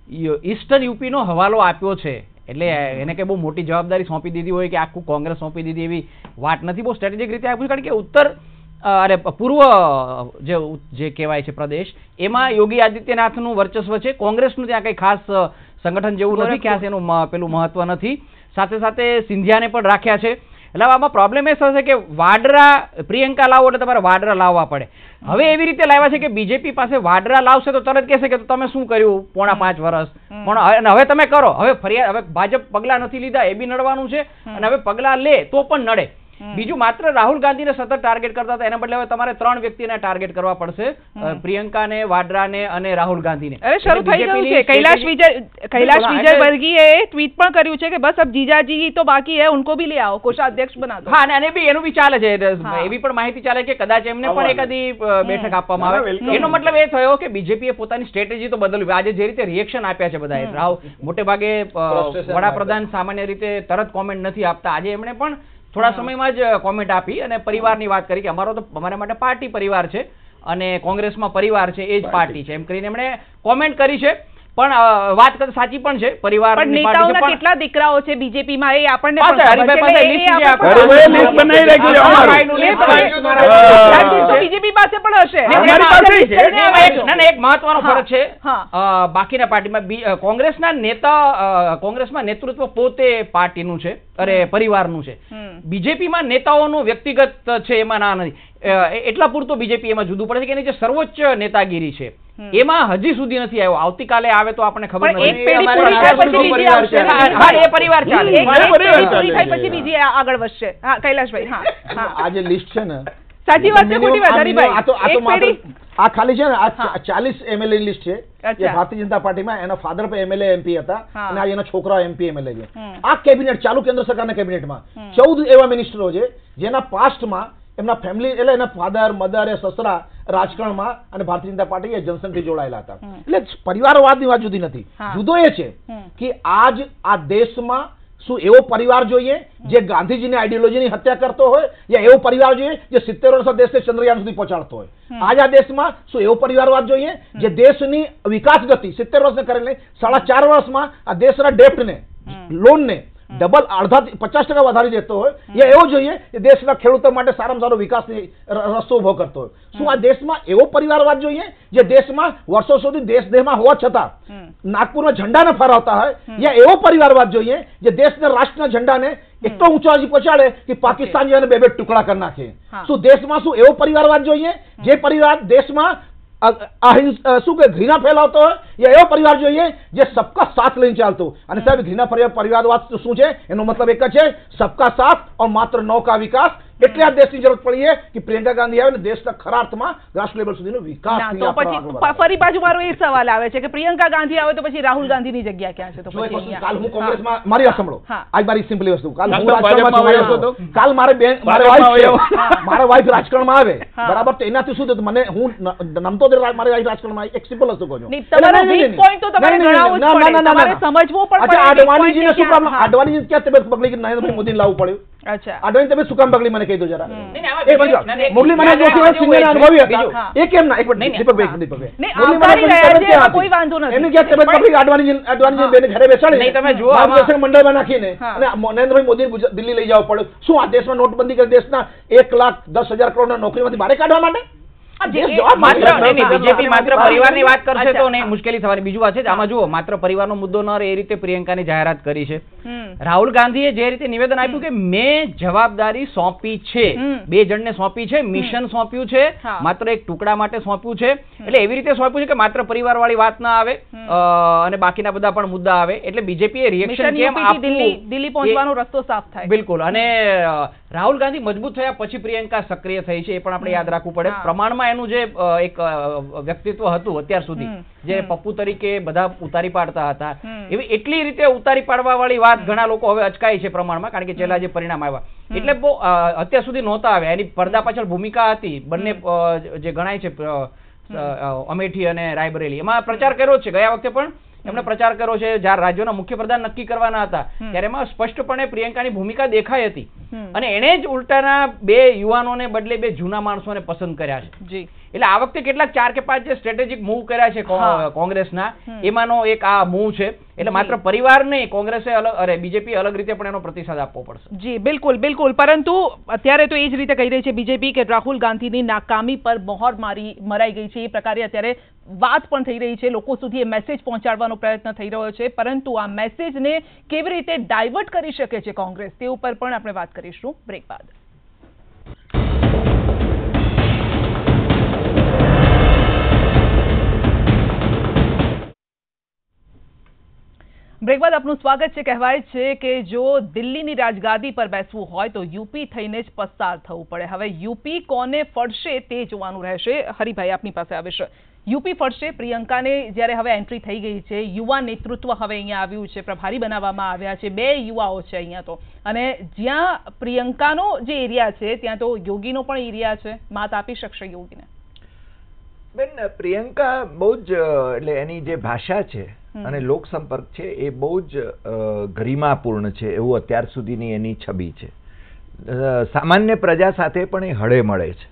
ઈસ્ટર્ન યુપીનો હવાલો આપ્યો છે એટલે એને કે બહુ મોટી જવાબદારી સોંપી દીધી હોય કે આખું કોંગ્રેસ સોંપી દીધી એવી વાત નથી. બહુ સ્ટ્રેટેજિક રીતે આપ્યું છે, કારણ કે ઉત્તર પૂર્વ જે કહેવાય છે પ્રદેશ, એમાં યોગી આદિત્યનાથનું વર્ચસ્વ છે. કોંગ્રેસનું ત્યાં કંઈ ખાસ સંગઠન જેવું નથી, ખાસ એનું પેલું મહત્વ નથી. સાથે સાથે સિંધિયાને પણ રાખ્યા છે. એટલે આમાં પ્રોબ્લેમ એ થશે કે વાડરા પ્રિયંકા લાવો એટલે તમારે વાડરા લાવવા પડે. હવે એવી રીતે લાવ્યા છે કે બીજેપી પાસે વાડરા લાવશે તો તરત કહેશે કે તમે શું કર્યું પોણા 5 વર્ષ, પણ હવે તમે કરો. હવે ફરિયાદ, હવે ભાજપ પગલા નથી લીધા એ બી નડવાનું છે, અને હવે પગલા લે તો પણ નડે. બીજું માત્ર રાહુલ ગાંધીને સતત ટાર્ગેટ કરતા હતા, એના બદલે હવે તમારે 3 વ્યક્તિને ટાર્ગેટ કરવા પડશે, પ્રિયંકાને, વાડરાને અને રાહુલ ગાંધીને. અરે શરૂ થઈ ગયું છે. કૈલાશ વિજયવર્ગીયે ટ્વીટ પણ કર્યું છે કે બસ અબ જીજાજી તો બાકી હે, ઉनको भी ले आओ, कोषाध्यक्ष बना दो. હા, અને એનું બી ચાલે છે. એવી પણ માહિતી ચાલે કે કદાચ એમને પણ એકાદી બેઠક આપવામાં આવે. એનો મતલબ એ થયો કે બીજેપીએ પોતાની સ્ટ્રેટેજી તો બદલવી. આજે જે રીતે રિએક્શન આપ્યા છે બધાએ, મોટે ભાગે વડાપ્રધાન સામાન્ય રીતે તરત કોમેન્ટ નથી આપતા. આજે એમણે પણ થોડા સમયમાં જ કોમેન્ટ આપી અને પરિવારની વાત કરી કે અમારા માટે પાર્ટી પરિવાર છે અને કોંગ્રેસમાં પરિવાર છે એ જ પાર્ટી છે એમ કરીને એમણે કોમેન્ટ કરી છે. પણ વાત કરતા સાચી પણ છે. પરિવાર નેતાઓના કેટલા દીકરાઓ છે બીજેપીમાં એ આપણને બીજેપી પાસે પણ હશે. એક મહત્વનો ફરક છે બાકીના પાર્ટીમાં. કોંગ્રેસમાં નેતૃત્વ પોતે પાર્ટીનું છે, અરે પરિવારનું છે. બીજેપીમાં નેતાઓનું વ્યક્તિગત છે એમાં ના નથી. એટલા પૂરતો બીજેપી એમાં જુદું પડે છે કે એની જે સર્વોચ્ચ નેતાગીરી છે એમાં હજી સુધી નથી આવ્યો. આવતીકાલે આવે તો આપણને ખબર નથી. પરિવાર ચાલે પછી બીજી આગળ વધશે. હા કૈલાશભાઈ. હા આ જે લિસ્ટ છે ને સાચી વાત છે ખોટી વાત હરીભાઈ? આ ખાલી છે ને આ 40 MLA લિસ્ટ છે. ભારતીય જનતા પાર્ટીમાં એના ફાધર પર MLA MP હતા અને આ એના છોકરા MP MLA છે. આ કેબિનેટ ચાલુ કેન્દ્ર સરકારના કેબિનેટમાં 14 એવા મિનિસ્ટરો છે જેના પાસ્ટમાં એમના ફેમિલી એટલે એના ફાધર મધર એ સસરા રાજકારણમાં અને ભારતીય જનતા પાર્ટી એ જનસંઘથી જોડાયેલા હતા. એટલે પરિવારવાદની વાત જુદી નથી. જુદો એ છે કે આજ આ દેશમાં શું એવો પરિવાર જોઈએ જે ગાંધીજીની આઈડિયોલોજીની હત્યા કરતો હોય, યા એવો પરિવાર જોઈએ જે 70 વર્ષ દેશને ચંદ્રયાન સુધી પહોંચાડતો હોય? આજ આ દેશમાં શું એવો પરિવારવાદ જોઈએ જે દેશની વિકાસ ગતિ 70 વર્ષને કરેલી 4.5 વર્ષમાં આ દેશના ડેપ્ટને લોનને ડબલ અડધા 50% વધારી દેતો હોય, યા એવો જોઈએ કે દેશના ખેડૂતો માટે સારામાં સારો વિકાસની રસ્તો ઉભો કરતો હોય? શું આ દેશમાં એવો પરિવારવાદ જોઈએ જે દેશમાં વર્ષો સુધી દેશમાં હોવા છતાં નાગપુરમાં ઝંડાને ફરાવતા હોય, યા એવો પરિવારવાદ જોઈએ જે દેશના રાષ્ટ્રના ઝંડાને એટલો ઊંચો હજી પહોંચાડે કે પાકિસ્તાન જેને બે ટુકડા કરી નાખે? શું દેશમાં શું એવો પરિવારવાદ જોઈએ જે પરિવાર દેશમાં શું કે ઘૃણા ફેલાવતો હોય, યા એવો પરિવાર જોઈએ જે સબકા સાથ લઈને ચાલતો? અને સાહેબ ઘૃણા પરિવારવાદ શું છે? એનો મતલબ એક જ છે, સબકા સાથ और मात्र 9 का विकास. એટલે આ દેશની જરૂરત પડી છે કે પ્રિયંકા ગાંધી આવે ને દેશના ખરા અર્થમાં રાષ્ટ્ર લેવલ સુધીનો વિકાસ. ફરી પાછું મારો એ સવાલ આવે છે કે પ્રિયંકા ગાંધી આવે તો પછી રાહુલ ગાંધીની જગ્યા ક્યાં છે? તો કાલ હું કોંગ્રેસમાં મારી વાત સાંભળો, આજ મારી સિમ્પલી વસ્તુ, કાલ હું રાજકારણમાં હતો, કાલ મારા વાઇફ રાજકારણમાં આવે બરાબર, તો એનાથી શું થતું? મને હું નમતો મારી વાઇફ રાજકારણમાં એક સિમ્પલ વસ્તુ કહું છું. અડવાણીજીને શું પ્રોબ્લેમ? અડવાણીજી ક્યાં તબિયત બગડી કે નરેન્દ્ર મોદીને લાવવું પડ્યું? અડવાણી તબિયત શું કામ બગડી મને કહી દો જરા. મુરલી મને અનુભવી હતા એ કેમ ના? એક મિનિટ દીપકભાઈ, કોઈ વાંધો નથી. એની ક્યાં તબિયત બગડી? અડવાણીજી બેને ઘરે બેસાડી માર્ગદર્શક મંડળમાં નાખીને અને નરેન્દ્રભાઈ મોદી દિલ્હી લઈ જવા પડ્યું. શું આ દેશમાં નોટબંધી કરી દેશના 1,10,000 કરોડના નોકરીમાંથી બહાર કાઢવા માટે? બીજેપી માત્ર પરિવારની વાત કરશે તો મુશ્કેલી થવાની. બીજું વાત છે આમાં જુઓ, માત્ર પરિવારનો મુદ્દો ન રહે એ રીતે પ્રિયંકાની જાહેરાત કરી છે. રાહુલ ગાંધીએ જે રીતે નિવેદન આપ્યું કે મેં જવાબદારી સોંપી છે, 2 જણને સોંપી છે, મિશન સોંપ્યું છે, માત્ર એક ટુકડા માટે સોંપ્યું છે. એટલે એવી રીતે સોંપ્યું છે કે માત્ર પરિવાર વાળી વાત ના આવે અને બાકીના બધા પણ મુદ્દા આવે. એટલે બીજેપીએ રિએક્શન કેમ આપવું, દિલ્હી પહોંચવાનો રસ્તો સાફ થાય. બિલકુલ. અને રાહુલ ગાંધી મજબૂત થયા પછી પ્રિયંકા સક્રિય થઈ છે, એ પણ આપણે યાદ રાખવું પડે. પ્રમાણમાં એનું જે એક વ્યક્તિત્વ હતું અત્યાર સુધી, જે પપ્પુ તરીકે બધા ઉતારી પાડતા હતા, એવી એટલી રીતે ઉતારી પાડવા વાળી વાત ઘણા લોકો હવે અચકાય છે પ્રમાણમાં, કારણ કે છેલ્લા જે પરિણામ આવ્યા એટલે બહુ અત્યાર સુધી નહોતા આવ્યા. એની પડદા પાછળ ભૂમિકા હતી. બંને જે ગણાય છે અમેઠી અને રાયબરેલી, એમાં પ્રચાર કર્યો છે. ગયા વખતે પણ એમણે પ્રચાર કર્યો છે. જ્યારે રાજ્યોના મુખ્યપ્રધાન નક્કી કરવાના હતા ત્યારે એમાં સ્પષ્ટપણે પ્રિયંકાની ભૂમિકા દેખાઈ હતી. અને એણે જ ઉલટાના 2 યુવાનોને બદલે 2 જૂના માણસોને પસંદ કર્યા છે. એટલે આ વખતે કેટલાક 4 કે 5 જે સ્ટ્રેટેજિક મૂવ કર્યા છે કોંગ્રેસના, એમાંનો એક આ મૂવ છે. એટલે માત્ર પરિવાર નહીં, કોંગ્રેસે બીજેપી અલગ રીતે પણ એનો પ્રતિસાદ આપવો પડશે. જી બિલકુલ બિલકુલ. પરંતુ અત્યારે તો એ જ રીતે કહી રહી છે બીજેપી કે રાહુલ ગાંધીની નાકામી પર મોહર મરાઈ ગઈ છે. એ પ્રકારે અત્યારે વાત પણ થઈ રહી છે. લોકો સુધી એ મેસેજ પહોંચાડવાનો પ્રયત્ન થઈ રહ્યો છે. પરંતુ આ મેસેજને કેવી રીતે ડાયવર્ટ કરી શકે છે કોંગ્રેસ, તે ઉપર પણ આપણે વાત કરીશું બ્રેક બાદ. બ્રેક બાદ આપનું સ્વાગત છે. કહેવાય છે કે જો દિલ્હીની રાજગાદી પર બેસવું હોય તો યુપી થઈને જ પસાર થવું પડે. હવે યુપી કોને ફળશે તે જોવાનું રહેશે. હરિભાઈ આપની પાસે આવે છે. યુપી ફળશે. પ્રિયંકાને જ્યારે હવે એન્ટ્રી થઈ ગઈ છે, યુવા નેતૃત્વ હવે અહીંયા આવ્યું છે, પ્રભારી બનાવવામાં આવ્યા છે, 2 યુવાઓ છે અહીંયા તો. અને જ્યાં પ્રિયંકાનો જે એરિયા છે ત્યાં તો યોગીનો પણ એરિયા છે. માત આપી શકશે યોગીને? બેન, પ્રિયંકા બહુ જ એટલે એની જે ભાષા છે અને લોક સંપર્ક છે એ બહુ જ ગરિમાપૂર્ણ છે એવું અત્યાર સુધીની એની છબી છે. સામાન્ય પ્રજા સાથે પણ એ હળે મળે છે.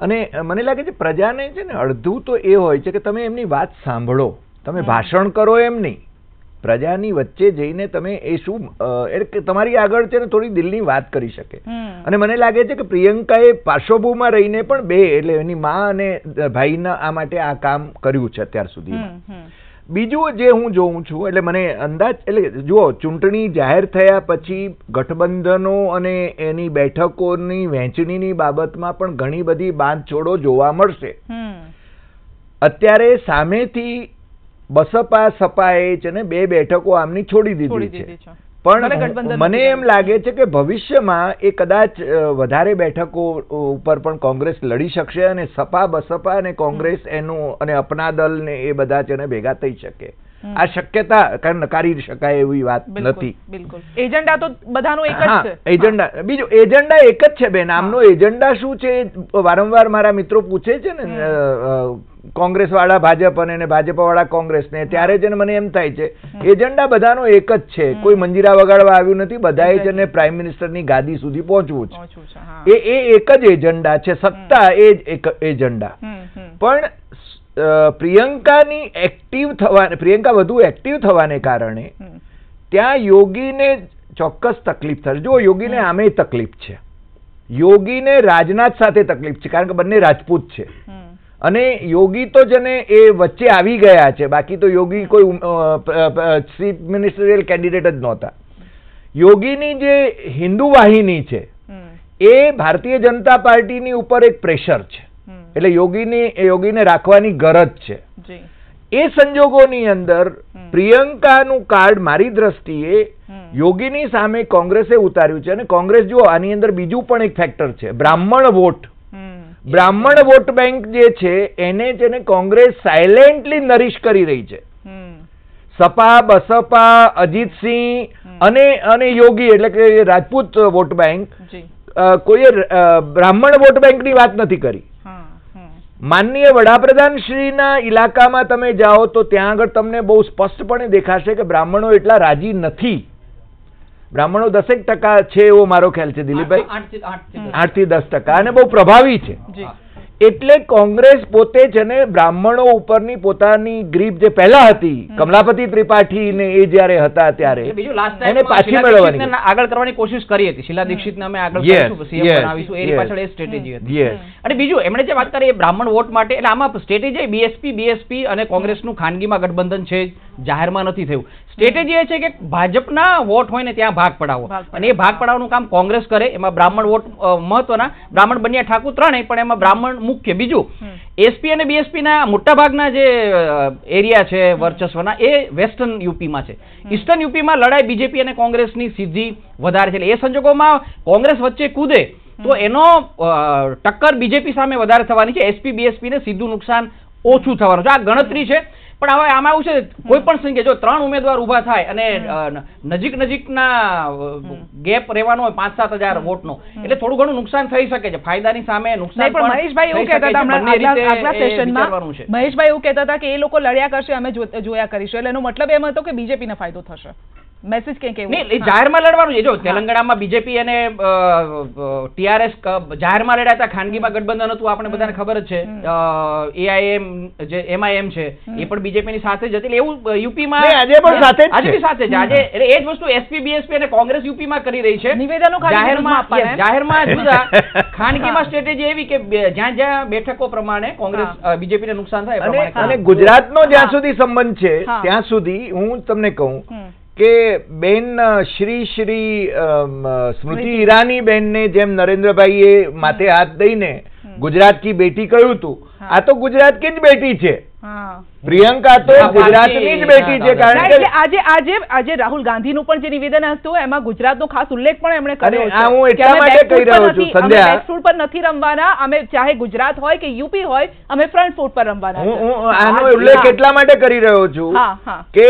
અને મને લાગે છે પ્રજાને છે ને અડધું તો એ હોય છે કે તમે એમની વાત સાંભળો તમે ભાષણ કરો એમ નહીં, પ્રજાની વચ્ચે જઈને તમે એ શું એટલે તમારી આગળ છે ને થોડી દિલની વાત કરી શકે. અને મને લાગે છે કે પ્રિયંકાએ પાર્શ્વભૂમાં રહીને પણ એટલે એની મા અને ભાઈના આ માટે આ કામ કર્યું છે અત્યાર સુધીમાં. બીજું જે હું જોઉં છું એટલે મને અંદાજ એટલે જુઓ, ચૂંટણી જાહેર થયા પછી ગઠબંધનો અને એની બેઠકોની વહેંચણીની બાબતમાં પણ ઘણી બધી બાંધછોડો જોવા મળશે. અત્યારે સામેથી બસપા સપાએ છે ને 2 બેઠકો આમની છોડી દીધી છે, પણ મને એમ લાગે છે કે ભવિષ્યમાં એ કદાચ વધારે બેઠકો ઉપર પણ કોંગ્રેસ લડી શકશે અને સપા બસપા અને કોંગ્રેસ એનું અને અપના દલ ને એ બધા છે ને ભેગા થઈ શકે. આ શક્યતા નકારી શકાય એવી વાત નથી. બિલકુલ એજન્ડા તો બધાનો એક જ છે. એજન્ડા બીજું એજન્ડા એક જ છે બેન. આમનો એજન્ડા શું છે વારંવાર મારા મિત્રો પૂછે છે ને, કોંગ્રેસ વાળા ભાજપ અને ભાજપ વાળા કોંગ્રેસ ને, ત્યારે છે ને મને એમ થાય છે એજન્ડા બધાનો એક જ છે. કોઈ મંજીરા વગાડવા આવ્યું નથી, બધાએ છે ને પ્રાઇમ મિનિસ્ટરની ગાદી સુધી પહોંચવું છે. એ એક જ એજન્ડા છે, સત્તા એ જ એક એજન્ડા. પણ પ્રિયંકા વધુ એક્ટિવ થવાને કારણે ત્યાં યોગીને ચોક્કસ તકલીફ થશે. જો યોગીને આમે તકલીફ છે, યોગીને રાજનાથ સાથે તકલીફ છે, કારણ કે બંને રાજપૂત છે અને યોગી તો છે ને એ વચ્ચે આવી ગયા છે. બાકી તો યોગી કોઈ ચીફ મિનિસ્ટરિયલ કેન્ડિડેટ જ નહોતા. યોગીની જે હિન્દુ વાહિની છે એ ભારતીય જનતા પાર્ટીની ઉપર એક પ્રેશર છે, એટલે યોગીને રાખવાની ગરજ છે. એ સંજોગોની અંદર પ્રિયંકાનું કાર્ડ મારી દ્રષ્ટિએ યોગીની સામે કોંગ્રેસે ઉતાર્યું છે. અને કોંગ્રેસ જુઓ, આની અંદર બીજું પણ એક ફેક્ટર છે, બ્રાહ્મણ વોટ. બ્રાહ્મણ વોટ બેંક જે છે એને છે ને કોંગ્રેસ સાયલેન્ટલી નરીશ કરી રહી છે. સપા બસપા અજીતસિંહ અને યોગી એટલે કે રાજપૂત વોટ બેંક, કોઈએ બ્રાહ્મણ વોટ બેંકની વાત નથી કરી. માનનીય વડાપ્રધાન શ્રીના ઇલાકામાં તમે જાઓ તો ત્યાં આગળ તમને બહુ સ્પષ્ટપણે દેખાશે કે બ્રાહ્મણો એટલા રાજી નથી. બ્રાહ્મણો 10% છે એવો મારો ખ્યાલ છે દિલીપભાઈ, 8 થી 10%, અને બહુ પ્રભાવી છે. એટલે કોંગ્રેસ પોતે છે ને બ્રાહ્મણો ઉપરની પોતાની ગ્રીપ જે પહેલા હતી, કમલાપતિ ત્રિપાઠી ને એ જયારે હતા ત્યારે એને પાછી મેળવવાની આગળ કરવાની કોશિશ કરી હતી. શીલા દીક્ષિતને અમે આગળ કરીશું, સીએમ બનાવીશું, એની પાછળ એ સ્ટ્રેટેજી હતી. અને બીજું એમણે જે વાત કરી એ બ્રાહ્મણ વોટ માટે, એટલે આમાં સ્ટ્રેટેજી બીએસપી અને કોંગ્રેસનું ખાનગીમાં ગઠબંધન છે, જાહેરમાં નથી થયું. સ્ટ્રેટેજી એ છે કે ભાજપના વોટ હોય ને ત્યાં ભાગ પડાવો, અને એ ભાગ પડાવવાનું કામ કોંગ્રેસ કરે. એમાં બ્રાહ્મણ વોટ મહત્વના, બ્રાહ્મણ બન્યા ઠાકુર 3, પણ એમાં બ્રાહ્મણ મુખ્ય. બીજું એસપી અને બીએસપી ના મોટા ભાગના જે એરિયા છે વર્ચસ્વના એ વેસ્ટર્ન યુપીમાં છે. ઈસ્ટર્ન યુપીમાં લડાઈ બીજેપી અને કોંગ્રેસની સીધી વધારે છે. એટલે એ સંજોગોમાં કોંગ્રેસ વચ્ચે કૂદે તો એનો ટક્કર બીજેપી સામે વધારે થવાની છે. એસપી બીએસપી ને સીધું નુકસાન ઓછું થવાનું છે. આ ગણતરી છે. પણ હવે આમાં એવું છે, કોઈ પણ સંખ્યા જો 3 ઉમેદવાર ઉભા થાય અને નજીકના ગેપ રહેવાનો હોય 5-7 હજાર વોટનો, એટલે થોડું ઘણું નુકસાન થઈ શકે છે. ફાયદાની સામે નુકસાન. પણ મહેશભાઈ એવું કહેતા હતા આગલા સેશનમાં, મહેશભાઈ એવું કહેતા હતા કે એ લોકો લડ્યા કરશે, અમે જોયા કરીશું. એટલે એનો મતલબ એમ હતો કે બીજેપીને ફાયદો થશે. મેસેજ કઈ કેવું નહીં, જાહેરમાં લડવાનું છે. જો તેલંગાણામાં બીજેપી અને ટીઆરએસ જાહેરમાં લડ્યા હતા, ખાનગીમાં ગઠબંધન હતું, આપણે બધાને ખબર જ છે. એઆઈએમ જે એમઆઈએમ છે એ પણ બીજેપીની સાથે જ હતી. એટલે એવું યુપીમાં આજે પણ સાથે છે. આજે એટલે એ જ વસ્તુ એસપી બીએસપી અને કોંગ્રેસ યુપીમાં કરી રહી છે. નિવેદનો જાહેરમાં જુદા, ખાનગીમાં સ્ટ્રેટેજી એવી કે જ્યાં જ્યાં બેઠકો પ્રમાણે કોંગ્રેસ બીજેપીને નુકસાન થાય. અને ગુજરાતનો જ્યાં સુધી સંબંધ છે ત્યાં સુધી હું તમને કહું કે બેન શ્રી સ્મૃતિ ઈરાની બેન ને જેમ નરેન્દ્રભાઈએ માથે હાથ દઈને ગુજરાત કી બેટી કહ્યું હતું, આ તો ગુજરાત કી જ બેટી છે. પ્રિયંકા તો ગુજરાતની જ બેટી છે. કારણ કે આજે રાહુલ ગાંધીનું પણ જે નિવેદન હતું એમાં ગુજરાતનો ખાસ ઉલ્લેખ પણ એમણે કર્યો છે. હું એટલા માટે કહી રહ્યો છું સંધ્યા, બેકફૂટ પર નથી રમવાના અમે, ચાહે ગુજરાત હોય કે યુપી હોય, અમે ફ્રન્ટ ફૂટ પર રમવાના. હું આનો ઉલ્લેખ એટલા માટે કરી રહ્યો છું કે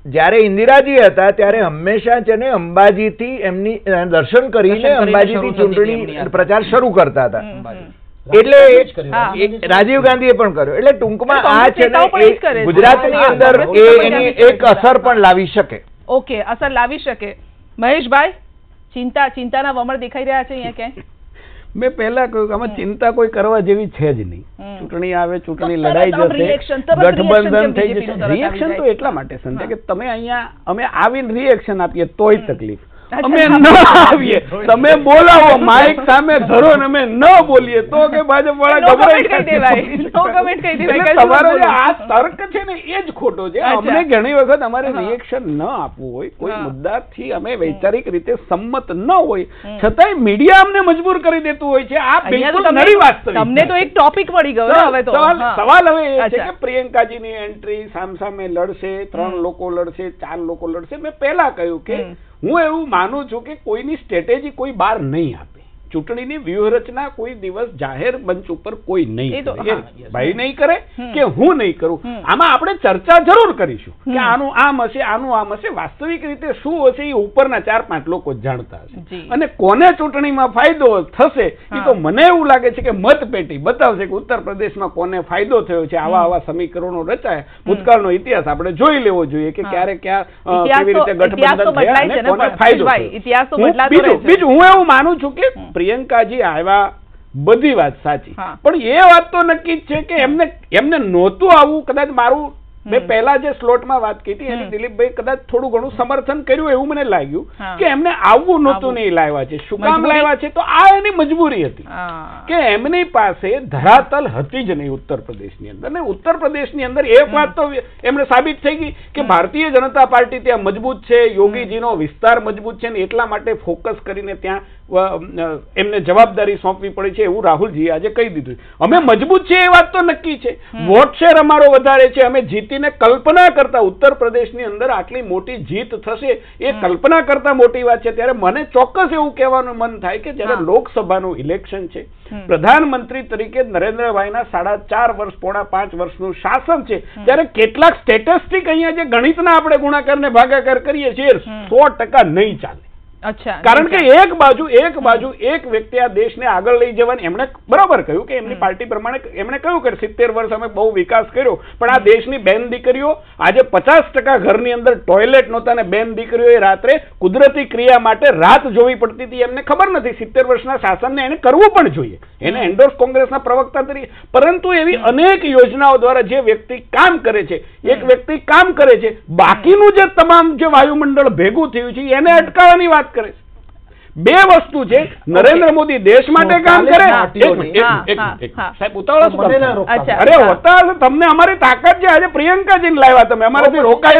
જયારે ઇન્દિરાજી હતા ત્યારે હંમેશા છે ને અંબાજીથી એમની દર્શન કરીને અંબાજીથી ચૂંટણી પ્રચાર શરૂ કરતા હતા. એટલે રાજીવ ગાંધીએ પણ કર્યો. એટલે ટૂંકમાં આ છે ને ગુજરાતની અંદર એની એક અસર પણ લાવી શકે. ઓકે, અસર લાવી શકે. મહેશભાઈ, ચિંતાના વમળ દેખાઈ રહ્યા છે અહીંયા ક્યાંય? મેં પહેલા કહ્યું કે આમાં ચિંતા કોઈ કરવા જેવી છે જ નહીં. ચૂંટણી આવે, ચૂંટણી લડાઈ જશે, ગઠબંધન થઈ જશે. રિએક્શન તો એટલા માટે સંધ્યા કે તમે અહીંયા અમે આવીને રિએક્શન આપીએ તોય તકલીફ, અમે ન આવીએ તમે બોલાવો માઇક સામે ધરો ને અમે ન બોલીએ તો કે ભાજપ વાળા ગભરાઈ તમારો જે આ તર્ક છે ને એ જ ખોટો છે. અમને ઘણી વખત અમારે રિએક્શન ન આપવું હોય, કોઈ મુદ્દાથી અમે વૈચારિક રીતે સંમત ન હોય છતાંય મીડિયા અમને મજબૂર કરી દેતું હોય છે. આ બિલકુલ નવી વાસ્તવિકતા. તમને તો એક ટોપિક મળી ગયો હવે તો. સવાલ હવે એ છે કે પ્રિયંકાજીની એન્ટ્રી સામસામે લડશે, 3 લોકો લડશે, 4 લોકો લડશે. મેં પહેલા કહ્યું કે હું એવું માનું છું કે કોઈની સ્ટ્રેટેજી કોઈ બહાર નહીં આપે. ચૂંટણીની વ્યૂહરચના કોઈ દિવસ જાહેર મંચ ઉપર કોઈ નહીં કરે, ભાઈ નહીં કરે કે હું નહીં કરું. આમાં આપણે ચર્ચા જરૂર કરીશું કે આનું આમ હશે, આનું આમ હશે. વાસ્તવિક રીતે શું હશે એ ઉપરના 4-5 લોકો જાણતા હશે. અને કોને ચૂંટણીમાં ફાયદો થશે એ તો મને એવું લાગે છે કે મતપેટી બતાવશે કે ઉત્તર પ્રદેશમાં કોને ફાયદો થયો છે. આવા સમીકરણો રચાયા. ભૂતકાળનો ઇતિહાસ આપણે જોઈ લેવો જોઈએ કે ક્યારે ક્યાં કેવી રીતે ગઠબંધન થયા અને કોને ફાયદો થયો. બીજું હું એવું માનું છું કે પ્રિયંકાજી આવ્યા, બધી વાત સાચી, પણ એ વાત તો નક્કી જ છે કે એમને નહોતું આવવું. કદાચ મારું મેં પહેલા જે સ્લોટમાં વાત કરી હતી એની દિલીપભાઈ કદાચ થોડું ઘણું સમર્થન કર્યું એવું મને લાગ્યું કે એમને આવવું નહોતું નહીં લાવ્યા છે. શું કામ લાવ્યા છે? તો આ એની મજબૂરી હતી કે એમની પાસે ધરાતલ હતી જ નહીં ઉત્તર પ્રદેશની અંદર. અને ઉત્તર પ્રદેશની અંદર એક વાત તો એમને સાબિત થઈ ગઈ કે ભારતીય જનતા પાર્ટી ત્યાં મજબૂત છે, યોગીજીનો વિસ્તાર મજબૂત છે ને એટલા માટે ફોકસ કરીને ત્યાં એમને જવાબદારી સોંપવી પડી છે એવું રાહુલજીએ આજે કહી દીધું. અમે મજબૂત છે એ વાત તો નક્કી છે. વોટ શેર અમારો વધારે છે. અમે જીતીને કલ્પના કરતા ઉત્તર પ્રદેશની અંદર આટલી મોટી જીત થશે એ કલ્પના કરતા મોટી વાત છે. ત્યારે મને ચોક્કસ એવું કહેવાનું મન થાય કે જ્યારે લોકસભાનું ઇલેક્શન છે, પ્રધાનમંત્રી તરીકે નરેન્દ્રભાઈના 4.5 વર્ષ, પોણા 5 વર્ષનું શાસન છે, ત્યારે કેટલાક સ્ટેટિસ્ટિક અહીંયા જે ગણિતના આપણે ગુણાકાર ભાગાકાર કરીએ છીએ 100% નહીં ચાલે. કારણ કે એક બાજુ એક વ્યક્તિ આ દેશને આગળ લઈ જવાની એમણે બરાબર કહ્યું કે એમની પાર્ટી પ્રમાણે એમણે કહ્યું કે 70 વર્ષ અમે બહુ વિકાસ કર્યો, પણ આ દેશની બેન દીકરીઓ આજે 50% ઘરની અંદર ટોયલેટ નહોતા અને બેન દીકરીઓએ રાત્રે કુદરતી ક્રિયા માટે રાત જોવી પડતી હતી. એમને ખબર નથી 70 વર્ષના શાસનને એને કરવું પણ જોઈએ, એને એન્ડોર્સ કોંગ્રેસના પ્રવક્તા તરીકે. પરંતુ એવી અનેક યોજનાઓ દ્વારા જે વ્યક્તિ કામ કરે છે, એક વ્યક્તિ કામ કરે છે, બાકીનું જે તમામ જે વાયુમંડળ ભેગું થયું છે એને અટકાવવાની વાત કરે છે. બે વસ્તુ છે, નરેન્દ્ર મોદી દેશ માટે કામ કરે. સાહેબ ઉતાવળા અરે હોતા તમને અમારી તાકાત છે. આજે પ્રિયંકાજીને લાવ્યા તમે અમારાથી રોકાવ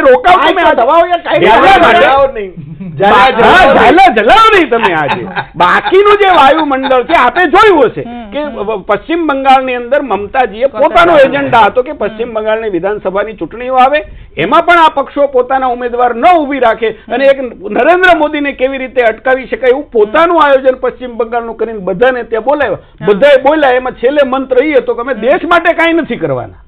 જલાવ નહીં તમે. આજે બાકીનું જે વાયુમંડળ છે આપે જોયું હશે કે પશ્ચિમ બંગાળની અંદર મમતાજીએ પોતાનો એજન્ડા હતો કે પશ્ચિમ બંગાળની વિધાનસભાની ચૂંટણીઓ આવે એમાં પણ આ પક્ષો પોતાના ઉમેદવાર ન ઉભી રાખે અને એક નરેન્દ્ર મોદીને કેવી રીતે અટકાવી શકાય એવું પોતાનું આયોજન પશ્ચિમ બંગાળનું કરીને બધાને ત્યાં બોલાવ્યા. બધાએ બોલ્યા. એમાં છેલ્લે મંત્ર એ હતો કે અમે દેશ માટે કાંઈ નથી કરવાના,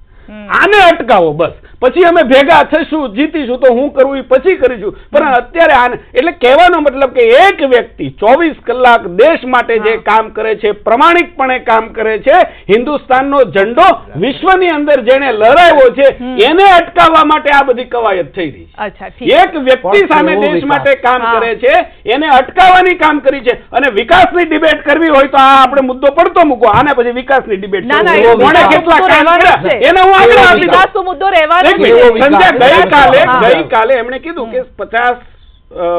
આને અટકાવો બસ, પછી અમે ભેગા થઈશું, જીતીશું તો હું કરવું એ પછી કરીશું. પણ અત્યારે આને એટલે કહેવાનો મતલબ કે એક વ્યક્તિ 24 કલાક દેશ માટે જે કામ કરે છે, પ્રમાણિકપણે કામ કરે છે, હિન્દુસ્તાનનો ઝંડો વિશ્વની અંદર જેને લહેરાવ્યો છે એને અટકાવવા માટે આ બધી કવાયત થઈ રહી છે. એક વ્યક્તિ સામે દેશ માટે કામ કરે છે એને અટકાવવાની કામ કરી છે. અને વિકાસની ડિબેટ કરવી હોય તો આ આપણે મુદ્દો પડતો મૂકો, આને પછી વિકાસની ડિબેટ કેટલા કામ કર્યા એને હું આગળ આપી દઉં. મુદ્દો રહેવાનો ગઈકાલે એમણે કીધું કે 50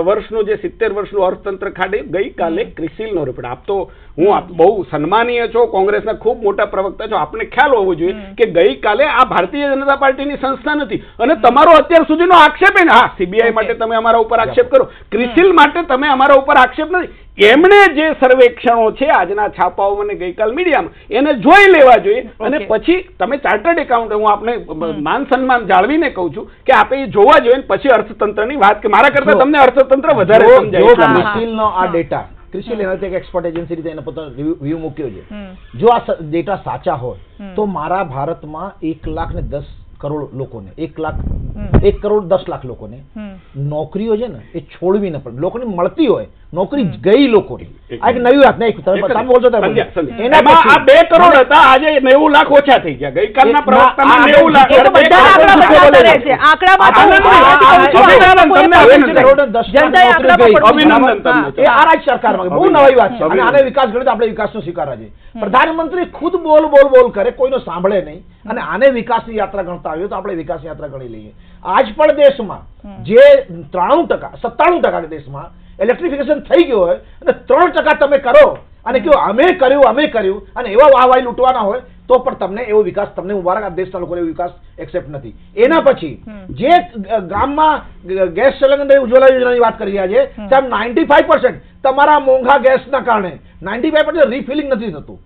વર્ષનું જે 70 વર્ષનું અર્થતંત્ર ખાડી ગઈકાલે ક્રિસિલનો રિપોર્ટ આપતો. હું બહુ સન્માનીય છો, કોંગ્રેસના ખૂબ મોટા પ્રવક્તા છો, આપને ખ્યાલ હોવો જોઈએ કે ગઈકાલે આ ભારતીય જનતા પાર્ટીની સંસ્થા નથી. અને તમારો અત્યાર સુધીનો આક્ષેપ હા સીબીઆઈ માટે તમે અમારા ઉપર આક્ષેપ કરો, ક્રિસિલ માટે તમે અમારા ઉપર આક્ષેપ નથી. એમણે જે સર્વેક્ષણો છે આજના છાપાઓ અને ગઈકાલ મીડિયામાં એને જોઈ લેવા જોઈએ. અને પછી તમે ચાર્ટર્ડ એકાઉન્ટ, હું આપને માન સન્માન જાળવીને કહું છું કે આપે એ જોવા જોઈએ પછી અર્થતંત્રની વાત કે મારા કરતા તમને અર્થતંત્ર વધારે સમજાય. ક્રિસિલનો આ ડેટા, ક્રિસિલ એનાથી એક એક્સપર્ટ એજન્સી રીતે એને પોતાનો રિવ્યુ મૂક્યો છે. જો આ ડેટા સાચા હોય તો મારા ભારતમાં 1,10,00,000 લોકોને 1,00,000 1 કરોડ 10 લાખ લોકોને નોકરીઓ છે ને એ છોડવી ન પડે, લોકોને મળતી હોય નોકરી ગઈ લોકોની. આ એક નવી વાત નહીં, તમે બોલશો એના આ 2 કરોડ હતા, આજે 90 લાખ ઓછા થઈ ગયા. ગઈકાલના પ્રવક્તામાં 90 લાખ અભિનંદન તમને. આ રાજ્ય સરકારમાં બહુ નવી વાત છે અને આને વિકાસ ગણિત આપણે વિકાસનો સ્વીકાર છે. પ્રધાનમંત્રી ખુદ બોલ કરે, કોઈનો સાંભળે નહીં અને આને વિકાસની યાત્રા ગણતા આવ્યો તો આપણે વિકાસની યાત્રા ગણી લઈએ. આજ પણ દેશમાં જે 93% 97% દેશમાં ઇલેક્ટ્રિફિકેશન થઈ ગયો હોય અને 3% તમે કરો અને કહો અમે કર્યું અને એવા વાહવાઈ લૂંટવાના હોય તો પણ તમને એવો વિકાસ, તમને મુબારક, આ દેશના લોકોને એવો વિકાસ એક્સેપ્ટ નથી. એના પછી જે ગામમાં ગેસ સિલિન્ડર ઉજ્જવલા યોજનાની વાત કરી રહ્યા છે, સાહેબ 95% તમારા મોંઘા ગેસના કારણે 95% રિફિલિંગ નથી થતું.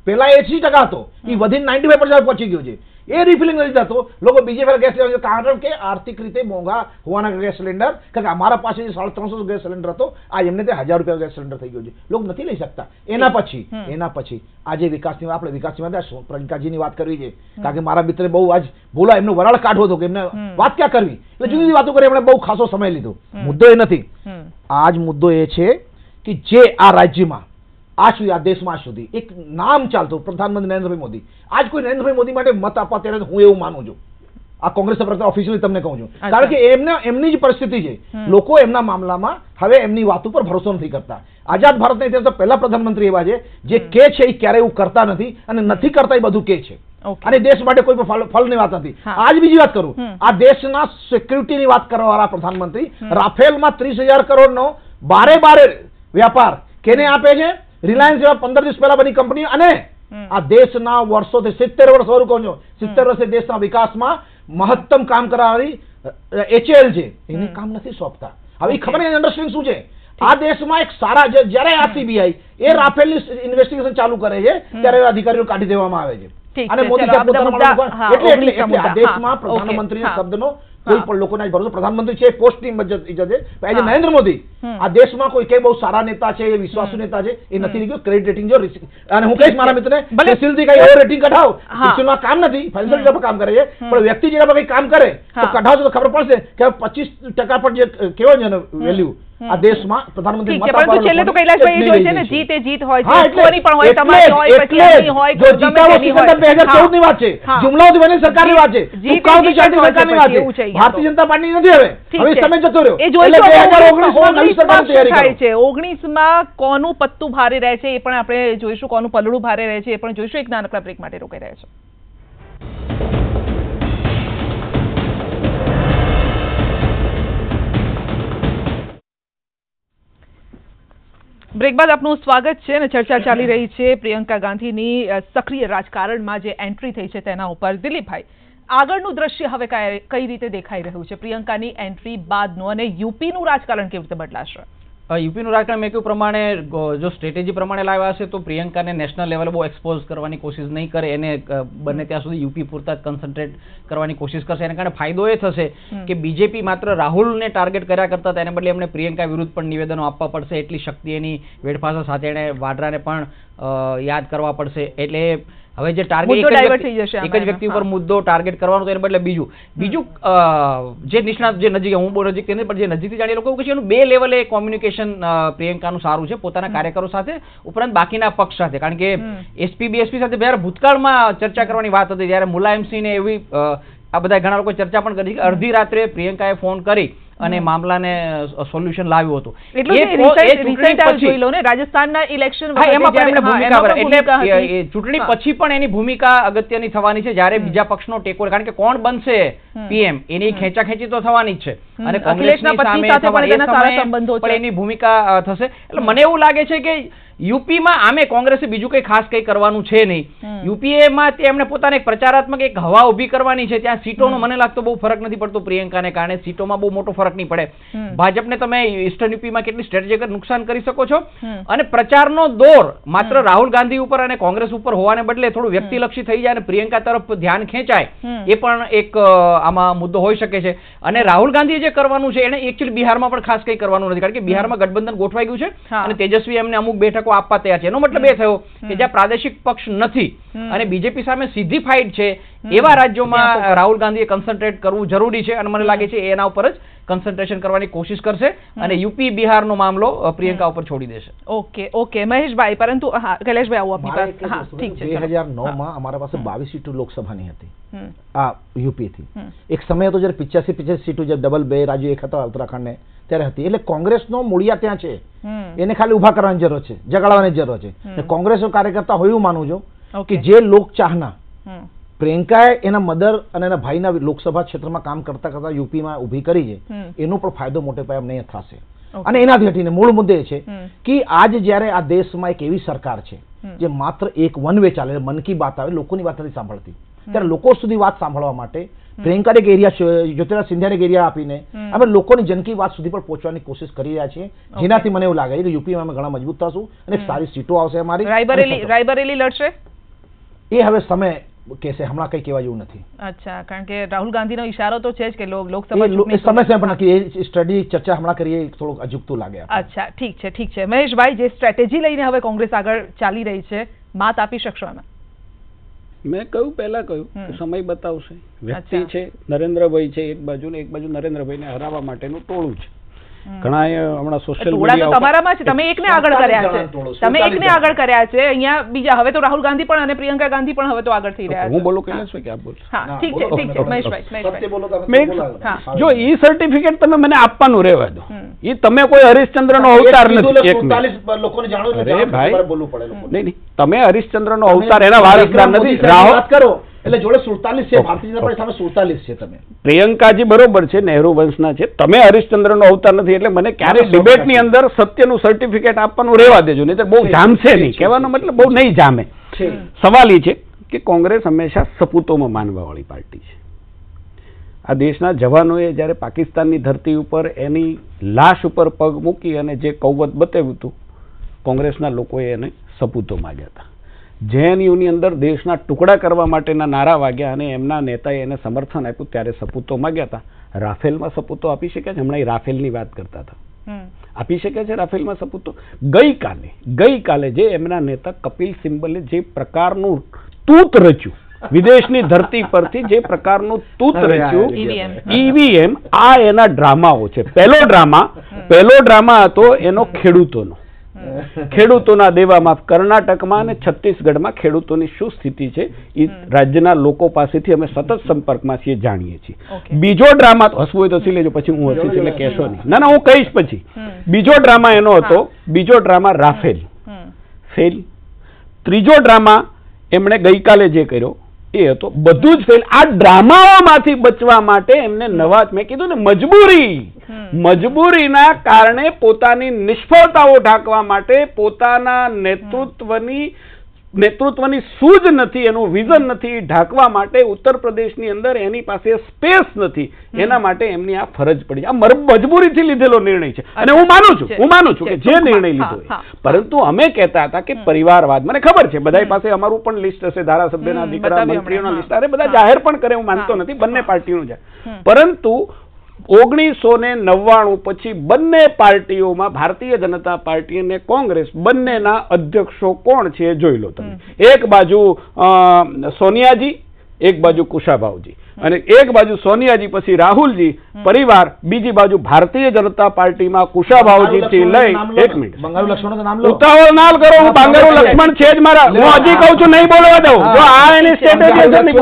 પેલા 80% હતો, એ વધીને 95% પહોંચી ગયો છે. એ રિફિલિંગ નથી થતો. લોકો બીજે ફેર ગેસ સિલિન્ડર, કારણ કે આર્થિક રીતે મોંઘા હોવાના ગેસ સિલિન્ડર, કારણ કે અમારા પાસે 350 ગેસ સિલિન્ડર હતો, આ એમને તે 1000 રૂપિયા ગેસ સિલિન્ડર થઈ ગયો છે, લોકો નથી લઈ શકતા. એના પછી આજે વિકાસની આપણે વિકાસની વાત પ્રિયંકાજીની વાત કરવી છે, કારણ કે મારા મિત્રે બહુ આજ બોલા, એમનો વરાળ કાઢવો હતો કે એમને વાત ક્યાં કરવી, એટલે જુદી જુદી વાતો કરી, એમણે બહુ ખાસો સમય લીધો. મુદ્દો એ નથી, આજ મુદ્દો એ છે કે જે આ રાજ્યમાં આજ સુધી, આ દેશમાં આજ સુધી એક નામ ચાલતું પ્રધાનમંત્રી નરેન્દ્રભાઈ મોદી, આજ કોઈ નરેન્દ્રભાઈ મોદી માટે મત આપવા ત્યારે હું એવું માનું છું. આ કોંગ્રેસ પ્રવક્તા ઓફિશિયલી તમને કહું છું, કારણ કે એમની જ પરિસ્થિતિ છે. લોકો એમના મામલામાં હવે એમની વાત ઉપર ભરોસો નથી કરતા. આઝાદ ભારતના ઇતિહાસમાં પહેલા પ્રધાનમંત્રી એવા છે જે કે છે એ ક્યારેય એવું કરતા નથી અને નથી કરતા એ બધું કે છે, અને દેશ માટે કોઈ પણ ફળની વાત નથી. આજ બીજી વાત કરું, આ દેશના સિક્યુરિટીની વાત કરવા વાળા પ્રધાનમંત્રી રાફેલમાં 30,000 કરોડનો બારે વ્યાપાર કેને આપે છે? રિલાયન્સ જેવા 15 દિવસ પહેલા બની કંપની, અને આ દેશના વર્ષોથી 70 વર્ષ કહું છું, 70 વર્ષે દેશના વિકાસમાં મહત્તમ કામ કરાવી HAL છે, એને કામ નથી સોંપતા. હવે ખબર નહીં અંડરસ્ટેન્ડિંગ શું છે. આ દેશમાં એક સારા, જ્યારે આ CBI એ રાફેલની ઇન્વેસ્ટિગેશન ચાલુ કરે છે ત્યારે અધિકારીઓ કાઢી દેવામાં આવે છે. અને મોદી સાહેબ એટલે આ દેશમાં પ્રધાનમંત્રીના શબ્દનો કોઈ પણ લોકોના ભરોસો, પ્રધાનમંત્રી છે પોસ્ટની ઇજ્જત છે. નરેન્દ્ર મોદી આ દેશમાં કોઈ કે બહુ સારા નેતા છે, એ વિશ્વાસુ નેતા છે, એ નથી નીકળ્યું. ક્રેડિટ રેટિંગ જો, અને હું કહીશ મારા મિત્રને, ફેસિલિટી કઈ એવો રેટિંગ કઢાવ, ફેસિલિટીમાં કામ નથી, ફેસિલિટી પર કામ કરે છે, પણ વ્યક્તિ જગ્યા પર કઈ કામ કરે તો કઢાવશો તો ખબર પડશે કે 25% પર જે કેવો છે વેલ્યુ આ દેશમાં પ્રધાનમંત્રી મત આપવા છેલ્લે તો કૈલાશભાઈ એ જોઈ છે ને, જીત એ જીત હોય છે, કોની પણ હોય, તમારી હોય, પછી હોય, જો જીતાવો સિકંદર 2014 ની વાત છે, જુમલાઓથી બની સરકારની વાત છે, દુકાનથી ચાલતી સરકારની વાત છે. ભારતીય જનતા પાર્ટી નથી, હવે સમય જતો રહ્યો. એટલે 2019 માં નવી સરકારની તૈયારી થાય છે. 19 માં કોનું પત્તું ભારે રહે છે એ પણ આપણે જોઈશું, કોનું પલડું ભારે રહે છે એ પણ જોઈશું. એક નાનકડા બ્રેક માટે રોકાઈ રહ્યા છે. બ્રેક બાદ આપનું સ્વાગત છે અને ચર્ચા ચાલી રહી છે પ્રિયંકા ગાંધીની સક્રિય રાજકારણમાં જે એન્ટ્રી થઈ છે તેના ઉપર. દિલીપભાઈ, આગળનું દ્રશ્ય હવે કઈ રીતે દેખાઈ રહ્યું છે પ્રિયંકાની એન્ટ્રી બાદનું, અને યુપીનું રાજકારણ કેવી રીતે બદલાશે? યુપીનું રાજકારણ મેં કહ્યું પ્રમાણે જો સ્ટ્રેટેજી પ્રમાણે લાવ્યા હશે તો પ્રિયંકાને નેશનલ લેવલે બહુ એક્સપોઝ કરવાની કોશિશ નહીં કરે, એને બને ત્યાં સુધી યુપી પૂરતા જ કન્સન્ટ્રેટ કરવાની કોશિશ કરશે. એને કારણે ફાયદો એ થશે કે બીજેપી માત્ર રાહુલને ટાર્ગેટ કર્યા કરતા હતા, એને બદલે એમને પ્રિયંકા વિરુદ્ધ પણ નિવેદનો આપવા પડશે. એટલી શક્તિ એની વેડફાસો સાથે એણે વાડરાને પણ યાદ કરવા પડશે. એટલે હવે જે ટાર્ગેટ એક જ વ્યક્તિ ઉપર મુદ્દો ટાર્ગેટ કરવાનો, એને બદલે બીજું જે નિષ્ણાત, જે નજીક, હું બહુ નજીક નથી પણ જે નજીકથી જાણીએ લોકો કે એનું 2 લેવલે કોમ્યુનિકેશન પ્રિયંકાનું સારું છે, પોતાના કાર્યકરો સાથે ઉપરાંત બાકીના પક્ષ સાથે. કારણ કે SP BSP સાથે જ્યારે ભૂતકાળમાં ચર્ચા કરવાની વાત હતી ત્યારે મુલાયમસિંહને એવી આ બધા ઘણા લોકો ચર્ચા પણ કરી કે અડધી રાત્રે પ્રિયંકાએ ફોન કરી અને મામલાને સોલ્યુશન લાવ્યું હતું. રાજસ્થાનના ઇલેક્શન ચૂંટણી પછી પણ એની ભૂમિકા અગત્યની થવાની છે જ્યારે બીજા પક્ષનો ટેકો, કારણ કે કોણ બનશે PM એની ખેંચાખેંચી તો થવાની જ છે અને કોંગ્રેસના પણ એની ભૂમિકા થશે. એટલે મને એવું લાગે છે કે યુપીમાં આમે કોંગ્રેસે બીજું કઈ ખાસ કઈ કરવાનું છે નહીં. યુપીએમાં એમને પોતાને એક પ્રચારાત્મક એક હવા ઉભી કરવાની છે. ત્યાં સીટોનો મને લાગતો બહુ ફરક નથી પડતો પ્રિયંકાને કારણે, સીટોમાં બહુ મોટો ફરક નહીં પડે. ભાજપને તમે ઈસ્ટર્ન યુપીમાં કેટલી સ્ટ્રેટેજીક નુકસાન કરી શકો છો, અને પ્રચારનો દોર માત્ર રાહુલ ગાંધી ઉપર અને કોંગ્રેસ ઉપર હોવાને બદલે થોડું વ્યક્તિલક્ષી થઈ જાય અને પ્રિયંકા તરફ ધ્યાન ખેંચાય, એ પણ એક આમાં મુદ્દો હોઈ શકે છે. અને રાહુલ ગાંધીએ જે કરવાનું છે એને એકચ્યુઅલી બિહારમાં પણ ખાસ કઈ કરવાનું નથી, કારણ કે બિહારમાં ગઠબંધન ગોઠવાઈ ગયું છે અને તેજસ્વી એમને અમુક બેઠક બેઠકો આપવા તૈયાર છે. એનો મતલબ એ થયો કે જ્યાં પ્રાદેશિક પક્ષ નથી અને બીજેપી સામે સીધી ફાઇટ છે એવા રાજ્યોમાં રાહુલ ગાંધીએ કન્સન્ટ્રેટ કરવું જરૂરી છે અને મને લાગે છે એના ઉપર જ કન્સન્ટ્રેશન કરવાની કોશિશ કરશે અને યુપી બિહારનો મામલો પ્રિયંકા ઉપર છોડી દેશે. ઓકે મહેશભાઈ, પરંતુ હા કૈલાશભાઈ આવો આપની પાસે. હા ઠીક છે. 2009 માં અમારા પાસે 22 સીટો લોકસભાની હતી આ યુપી થી. એક સમય હતો જ્યારે 85 સીટો જે ડબલ બે રાજ્યો એક હતા ઉત્તરાખંડ ને ત્યારે હતી. એટલે કોંગ્રેસનો મૂળિયા ત્યાં છે, એને ખાલી ઉભા કરવાની જરૂર છે, જગાડવાની જરૂર છે. કોંગ્રેસનો કાર્યકર્તા હોય એવું માનું છું કે જે લોકચાહના પ્રિયંકાએ એના મધર અને એના ભાઈના લોકસભા ક્ષેત્રમાં કામ કરતા કરતા યુપીમાં ઊભી કરી છે, એનો પણ ફાયદો મોટે પાયે નહીં થશે. અને એનાથી હટીને મૂળ મુદ્દે છે કે આજ જ્યારે આ દેશમાં એક એવી સરકાર છે જે માત્ર એક વન વે ચાલે, મન કી બાત આવે, લોકોની વાત નથી સાંભળતી, ત્યારે લોકો સુધી વાત સાંભળવા માટે પ્રિયંકાને એક એરિયા, જ્યોતિરાજ સિંધિયાને એક એરિયા આપીને અમે લોકોની જનકી વાત સુધી પણ પહોંચવાની કોશિશ કરી રહ્યા છીએ, જેનાથી મને એવું લાગે છે કે યુપીમાં અમે ઘણા મજબૂત થશું અને સારી સીટો આવશે અમારી. રાયબરેલી લડશે એ હવે સમય કહેશે, હમણાં કઈ કહેવા જેવું નથી. અચ્છા, કારણ કે રાહુલ ગાંધીનો ઈશારો તો છે જ કે લોકસભા સમય પણ નથી. એ સ્ટડી ચર્ચા હમણાં કરીએ થોડુંક અજુગતું લાગે. અચ્છા ઠીક છે. મહેશભાઈ, જે સ્ટ્રેટેજી લઈને હવે કોંગ્રેસ આગળ ચાલી રહી છે, માત આપી શકશો એમાં? મેં પહેલા કહ્યું કે સમય બતાવશે. વ્યક્તિ છે નરેન્દ્રભાઈ છે એક બાજુ ને એક બાજુ નરેન્દ્રભાઈને હરાવવા માટેનું ટોળું છે. ઘણા હમણાં સોશિયલ મીડિયા તમારામાં છે, તમે એકને આગળ કર્યા છે, અહીંયા બીજા હવે તો રાહુલ ગાંધી પણ અને પ્રિયંકા ગાંધી પણ હવે તો આગળ થઈ રહ્યા છે. હું બોલું કૈલાશભાઈ કે આપ બોલો? હા ઠીક છે મહેશભાઈ. જો ઈ સર્ટિફિકેટ તમે મને આપવાનું રહેવા દો, ઈ તમે કોઈ હરિશ્ચંદ્રનો અવતાર નથી. અરે ભાઈ નહીં, તમે હરિશ્ચંદ્રનો અવતાર એના વારસદાર નથી. રાહુલ કરો એટલે જોડે 47 છે, ભારતીય જનતા પાર્ટી સામે 47 છે. તમે પ્રિયંકાજી બરોબર છે, નહેરુ વંશના છે, તમે હરિશ્ચંદ્રનો અવતાર નથી. એટલે મને ક્યારે ડિબેટની અંદર સત્યનું સર્ટિફિકેટ આપવાનું રહેવા દેજો, નહીં તો બહુ જામશે નહીં. કહેવાનો મતલબ બહુ નહીં જામે. સવાલ એ છે કે કોંગ્રેસ હંમેશા સપૂતોમાં માનવાવાળી પાર્ટી છે. આ દેશના જવાનોએ જ્યારે પાકિસ્તાનની ધરતી ઉપર એની લાશ ઉપર પગ મૂકી અને જે કૌવત બતાવ્યું હતું, કોંગ્રેસના લોકોએ એને સપૂતો માગ્યા હતા. જેએનયુની અંદર દેશના ટુકડા કરવા માટેના નારા વાગ્યા અને એમના નેતાએ એને સમર્થન આપ્યું ત્યારે સપૂતો માગ્યા હતા. રાફેલમાં સપૂતો આપી શકે છે? હમણાં રાફેલની વાત કરતા હતા, આપી શકે છે રાફેલમાં સપૂતો? ગઈકાલે જે એમના નેતા કપિલ સિબ્બલે જે પ્રકારનું તૂત રચ્યું વિદેશની ધરતી પરથી, જે પ્રકારનું તૂત રચ્યું ઈવીએમ, આ એના ડ્રામાઓ છે. પહેલો ડ્રામા હતો એનો ખેડૂતોનો. ખેડૂતોના દેવા માફ. કર્ણાટકમાં અને છત્તીસગઢમાં ખેડૂતોની શું સ્થિતિ છે એ રાજ્યના લોકો પાસેથી અમે સતત સંપર્કમાં છીએ, જાણીએ છીએ. બીજો ડ્રામા, હસવું હોય તો હસી લેજો, પછી હું હસીશ એટલે કહેશો નહીં. ના હું કહીશ પછી. બીજો ડ્રામા એનો હતો, બીજો ડ્રામા રાફેલ, ફેલ. ત્રીજો ડ્રામા એમણે ગઈકાલે જે કર્યો એ હતો, બધું જ ફેલ. આ ડ્રામાઓમાંથી બચવા માટે એમને નવા, મેં કીધું ને, મજબૂરીના કારણે પોતાની નિષ્ફળતાઓ ઢાંકવા માટે, પોતાના નેતૃત્વની સૂઝ નથી, એનું વિઝન નથી, ઢાંકવા માટે ઉત્તર પ્રદેશની અંદર એની પાસે સ્પેસ નથી, એના માટે એમની આ ફરજ પડી. આ મજબૂરીથી લીધેલો નિર્ણય છે અને હું માનું છું કે જે નિર્ણય લીધો પરંતુ અમે કહેતા હતા કે પરિવારવાદ, મને ખબર છે બધા પાસે અમારું પણ લિસ્ટ હશે, ધારાસભ્યના દીકરા, મંત્રીઓના લિસ્ટ, અરે બધા જાહેર પણ કરે, હું માનતો નથી, બંને પાર્ટીનું જાય. પરંતુ 1999 પછી બંને પાર્ટીઓમાં ભારતીય જનતા પાર્ટી અને કોંગ્રેસ બંનેના અધ્યક્ષો કોણ છે જોઈ લો તમે. એક બાજુ સોનિયાજી, એક બાજુ કુશાભાઉજી, અને એક બાજુ સોનિયાજી પછી રાહુલજી પરિવાર, બીજી બાજુ ભારતીય જનતા પાર્ટીમાં કુશાભાઉજી થી લઈ, એક મિનિટ ઉતાવળ ના કરો, હું બાંગારુ લક્ષ્મણ છે જ મારા, હું હજી કહું છું નહીં બોલવા દઉં. જો આ એની સ્ટ્રેટેજી,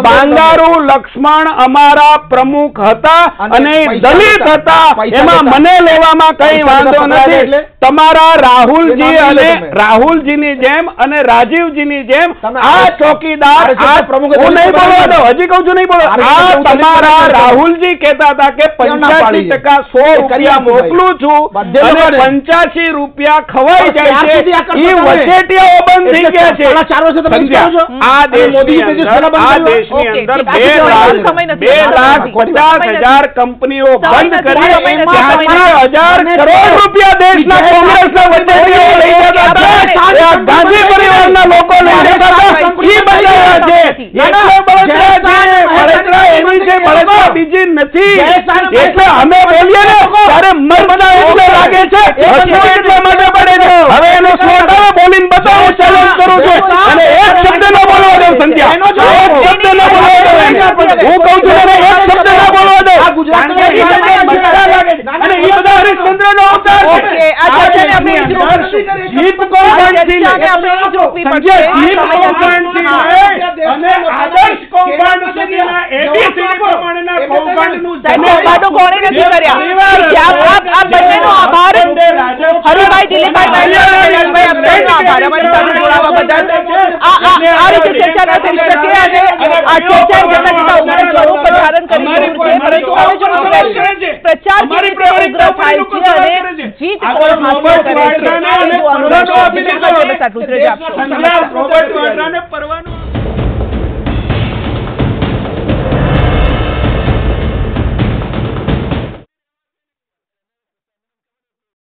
બાંગારુ લક્ષ્મણ અમારા પ્રમુખ હતા અને દલિત હતા, એમાં મને લેવામાં કઈ વાંધો નથી. તમારા રાહુલજીની જેમ અને રાજીવજીની જેમ આ ચોકીદાર, હું નહીં બોલવા દઉં, હજી કહું છું નહીં બોલવા. તમારા રાહુલજી કહેતા હતા કે 85% 100 રૂપિયા મોકલું છું અને 85 રૂપિયા ખવાઈ જાય છે, એ વચેટિયાઓ બંધ થઈ ગયા છે. આ દેશની અંદર 2,50,000 કંપનીઓ બંધ કરી 80,000 કરોડ રૂપિયા દેશના કોંગ્રેસના વચેટિયાઓ લઈ જતા હતા. ગાંધી પરિવારના લોકો લઈ જતા હતા, એ બચાવ્યા છે. એટલો બળતરા એની છે, બળતરા બીજી નથી. એટલે અમે બોલીએ ને ત્યારે મરતા એટલે લાગે છે, એટલા માટે પડે છે. હવે એનો સ્લોગન હું કહું છું એને એક શબ્દ ના બોલવા દો. કારણ કે ઈ તમને મજા લાગે છે અને ઈ બધા હરિશ્ચંદ્રનો અવતાર છે. ઓકે, આ ચર્ચાને અમે જીત કૌભાંડથી સંજય જીત કૌભાંડથી અને આદર્શ કૌભાંડ સુધીના એબીસીડી પ્રમાણેના કૌભાંડનું વાદો કોણે નથી કર્યા. આપ બંનેનો આભાર. હરિભાઈ, દિલીપભાઈ, આભાર અમારી સાથે જોડાવા બદલ. આ રીતે ચર્ચા ન થઈ શકે અને આ ચર્ચા જતા જતા ઉગ્ર સ્વરૂપ ધારણ કરી રહ્યું છે. પરંતુ હવે જોવું રહેશે પ્રચાર કેવી રીતે ઉગ્ર થાય છે અને જીત કોણ હાંસલ કરે છે. રોબર્ટ વાડરાને પરવાનું